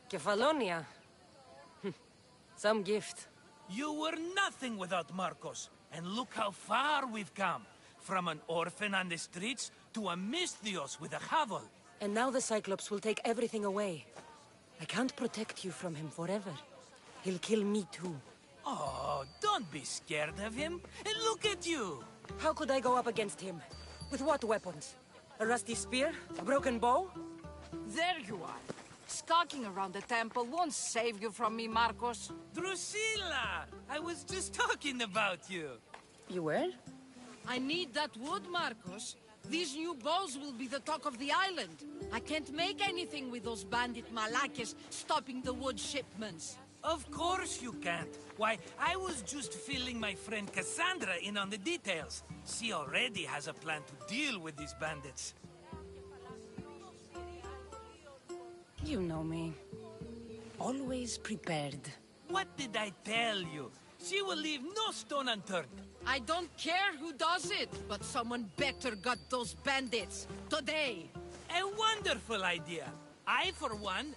Kefalonia. Some gift. You were nothing without Marcos, and look how far we've come. From an orphan on the streets to a Mistios with a hovel. And now the Cyclops will take everything away. I can't protect you from him forever. He'll kill me too. Oh, don't be scared of him. And look at you. How could I go up against him? With what weapons? A rusty spear? A broken bow? There you are. Skulking around the temple won't save you from me, Marcos. Drusilla! I was just talking about you. You were? I need that wood, Marcos. These new bows will be the talk of the island. I can't make anything with those bandit malakes stopping the wood shipments. Of course you can't. Why, I was just filling my friend Cassandra in on the details. She already has a plan to deal with these bandits. You know me. Always prepared. What did I tell you? She will leave no stone unturned. I don't care who does it, but someone better got those bandits. Today. A wonderful idea. I, for one,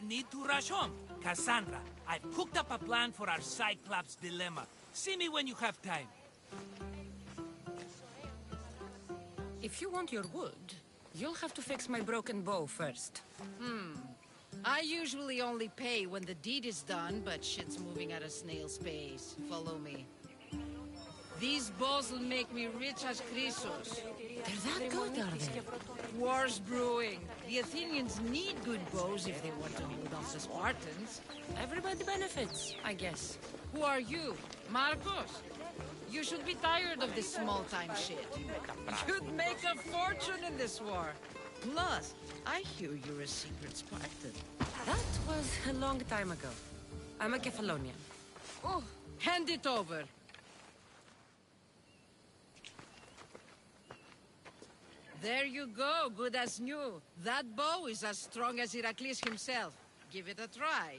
need to rush home. Cassandra, I've cooked up a plan for our Cyclops dilemma. See me when you have time. If you want your wood, you'll have to fix my broken bow first. I usually only pay when the deed is done, but shit's moving at a snail's pace. Follow me. These bows will make me rich as Chrysos. They're that good, are they? War's brewing. The Athenians need good bows if they want to hold off the Spartans. Everybody benefits, I guess. Who are you? Marcos? You should be tired of this small-time shit. You'd make a fortune in this war. Plus, I hear you're a secret Spartan. That was a long time ago. I'm a Kephalonian. Oh, hand it over. There you go, good as new. That bow is as strong as Heracles himself. Give it a try.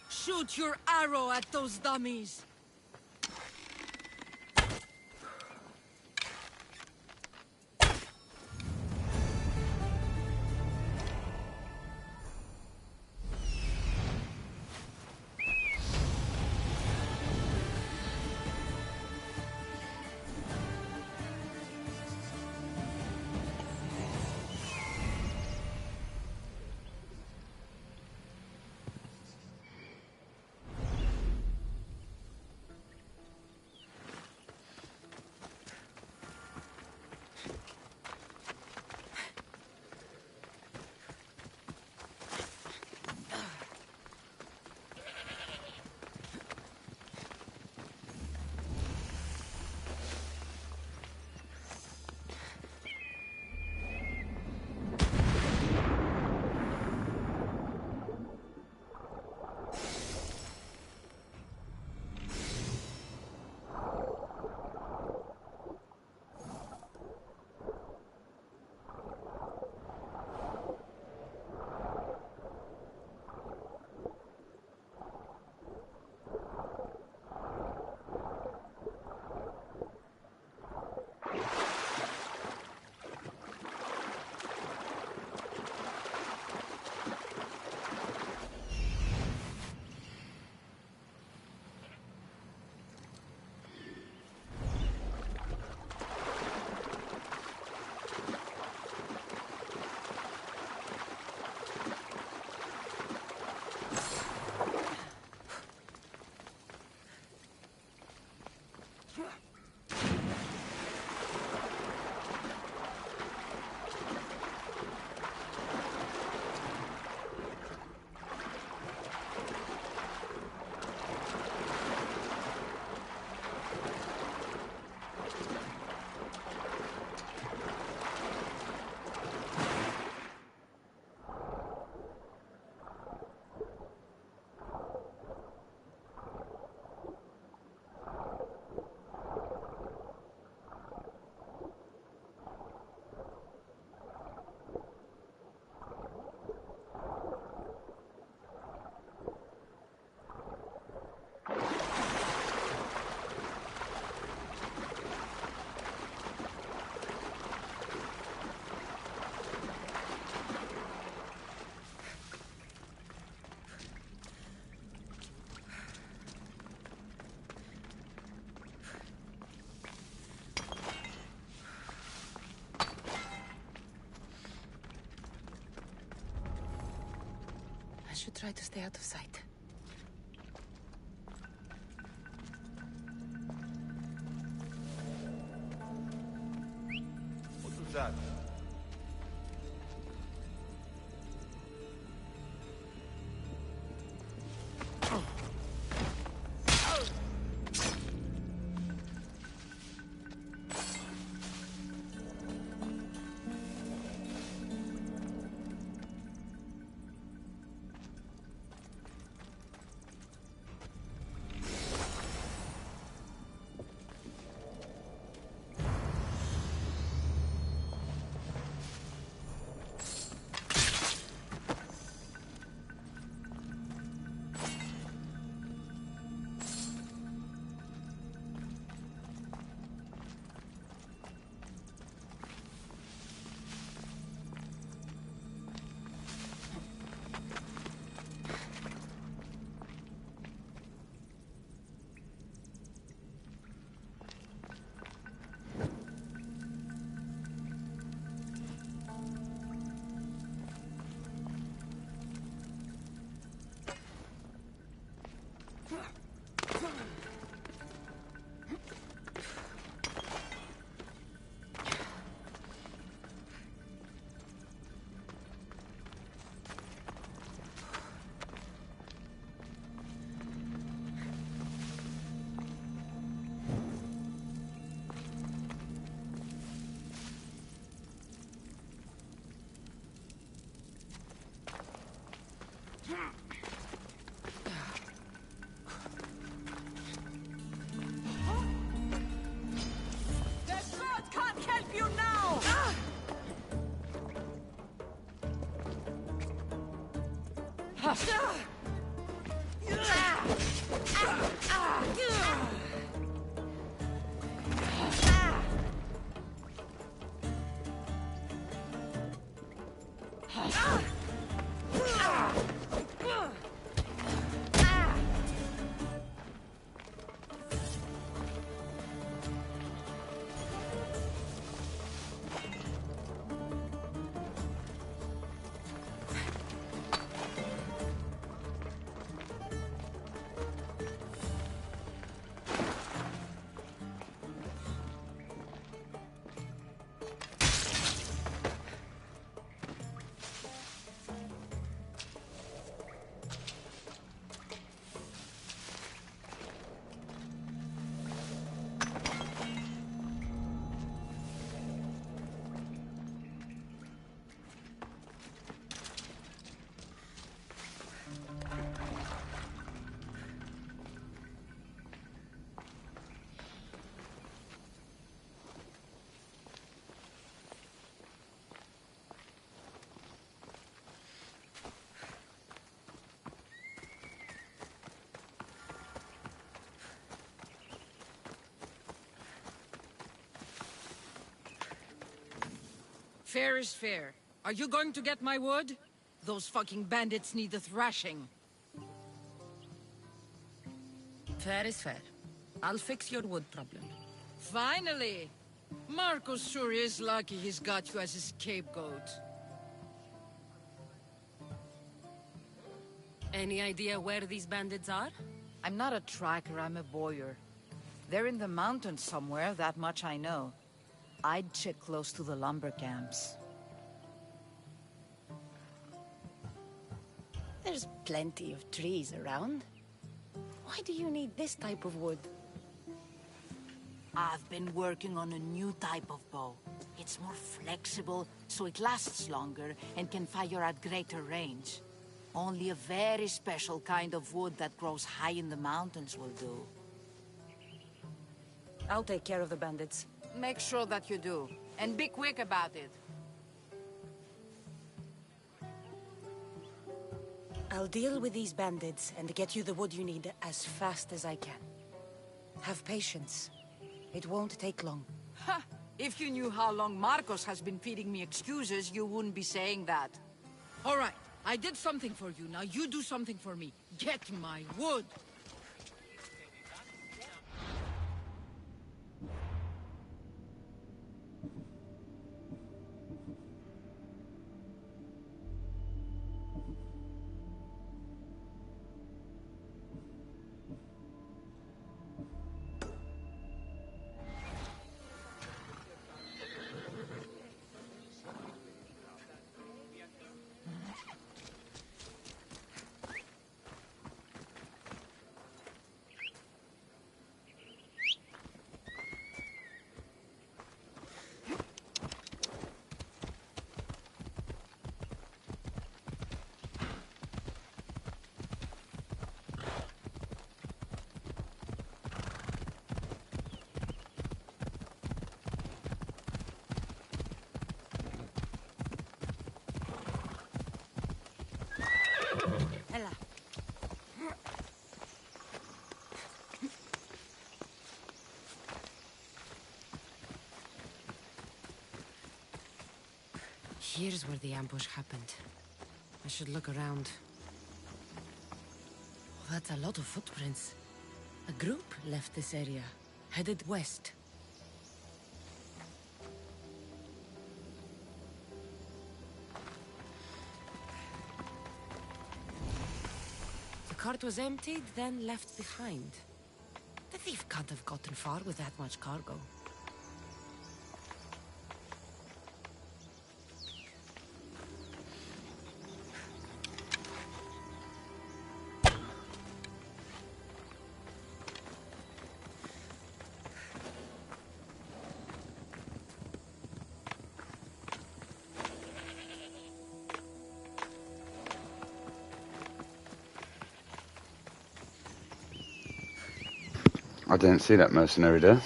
Shoot your arrow at those dummies. I should try to stay out of sight. What was that? Fair is fair. Are you going to get my wood? Those fucking bandits need a thrashing. Fair is fair. I'll fix your wood problem. Finally! Marcos sure is lucky he's got you as his scapegoat. Any idea where these bandits are? I'm not a tracker, I'm a boyer. They're in the mountains somewhere, that much I know. I'd check close to the lumber camps. There's plenty of trees around. Why do you need this type of wood? I've been working on a new type of bow. It's more flexible, so it lasts longer and can fire at greater range. Only a very special kind of wood that grows high in the mountains will do. I'll take care of the bandits. Make sure that you do, and be quick about it. I'll deal with these bandits and get you the wood you need as fast as I can. Have patience. It won't take long. Ha! If you knew how long Marcos has been feeding me excuses, you wouldn't be saying that. All right, I did something for you, now you do something for me. Get my wood! Ella. Here's where the ambush happened. I should look around. Oh, that's a lot of footprints. A group left this area, headed west. The cart was emptied, then left behind. The thief can't have gotten far with that much cargo. I didn't see that mercenary there.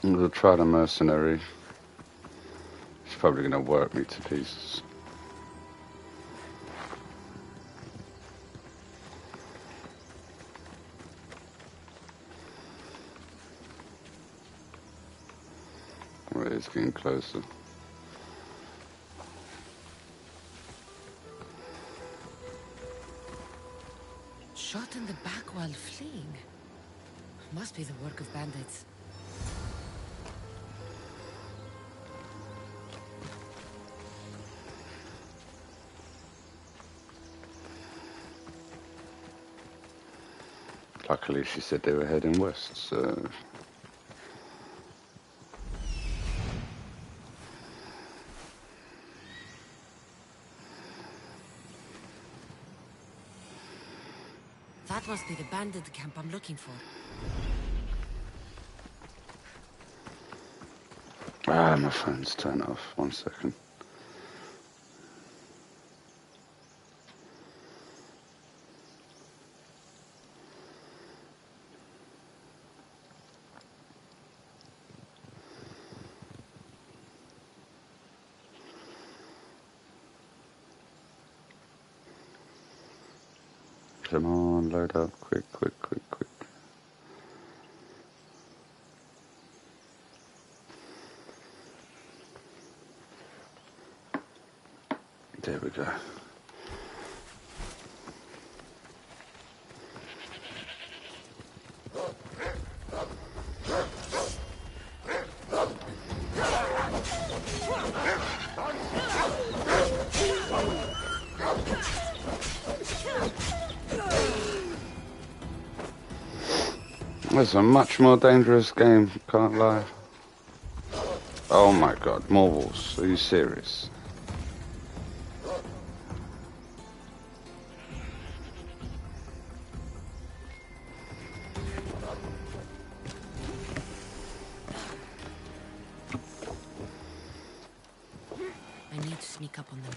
I'm gonna try the mercenary. She's probably gonna work me to pieces. Well, it's getting closer. Shot in the back while fleeing. Must be the work of bandits. Luckily, she said they were heading west, so... That must be the bandit camp I'm looking for. Ah, my phone's turned off. 1 second. Come on, load up, quick. There we go. It's a much more dangerous game, can't lie. Oh my god, more wolves. Are you serious? I need to sneak up on them.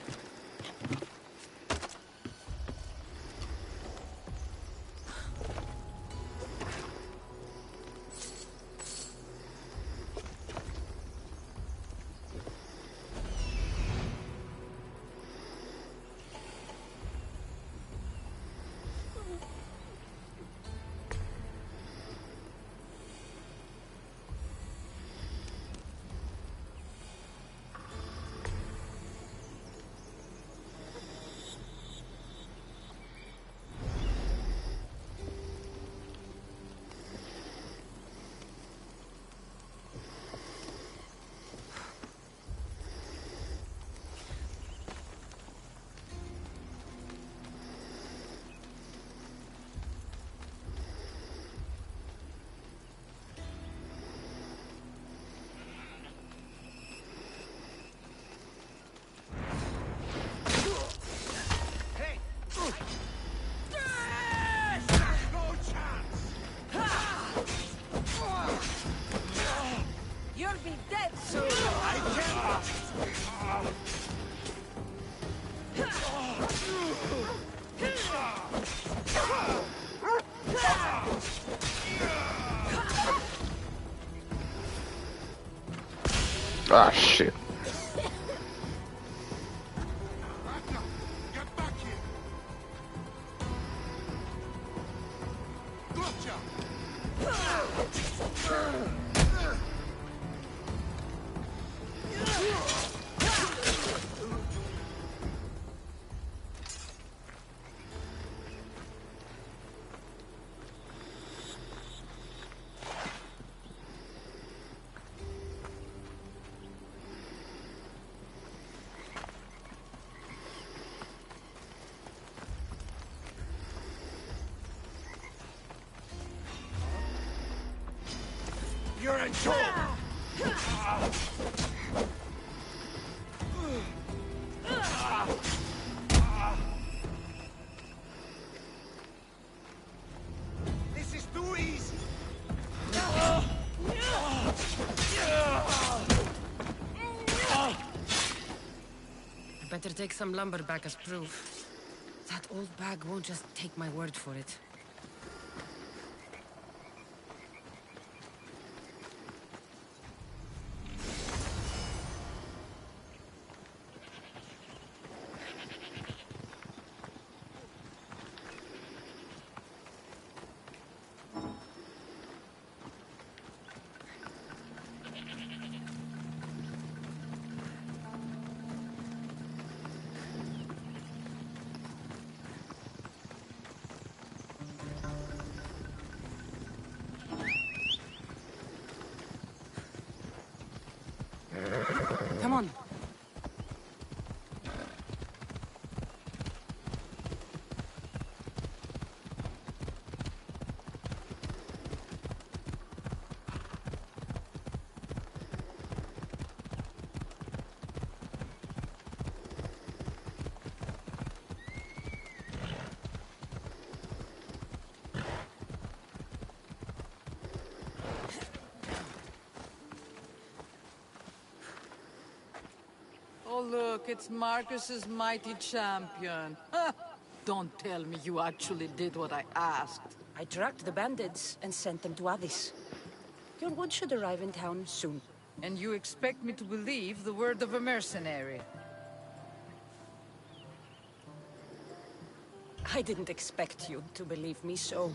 You'll be dead soon. Ah, shit. You're in trouble! This is too easy! I better take some lumber back as proof. That old bag won't just take my word for it. look, it's Marcus's mighty champion. Don't tell me you actually did what I asked. I tracked the bandits and sent them to Addis. Your wood should arrive in town soon. And you expect me to believe the word of a mercenary? I didn't expect you to believe me, so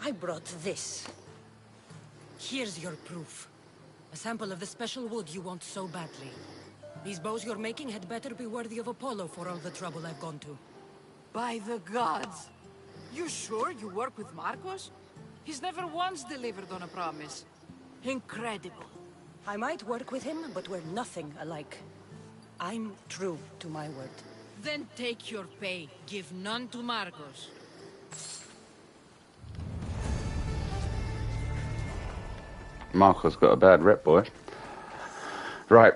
I brought this. Here's your proof. A sample of the special wood you want so badly. These bows you're making had better be worthy of Apollo for all the trouble I've gone to. By the gods! You sure you work with Marcos? He's never once delivered on a promise. Incredible. I might work with him, but we're nothing alike. I'm true to my word. Then take your pay. Give none to Marcos. Marco's got a bad rep, boy. Right,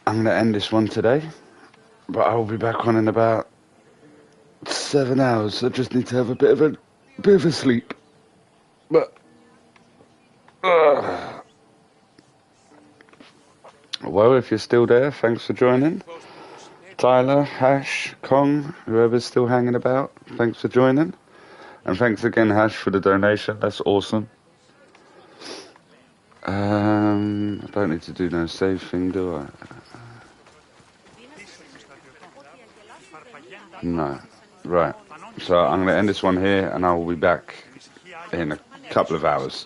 I'm going to end this one today, but I'll be back on in about 7 hours. I just need to have a bit of a sleep. But well, if you're still there, thanks for joining. Tyler, Hash, Kong, whoever's still hanging about, thanks for joining. And thanks again, Hash, for the donation. That's awesome. I don't need to do no save thing, do I? No. Right. So I'm going to end this one here, and I will be back in a couple of hours.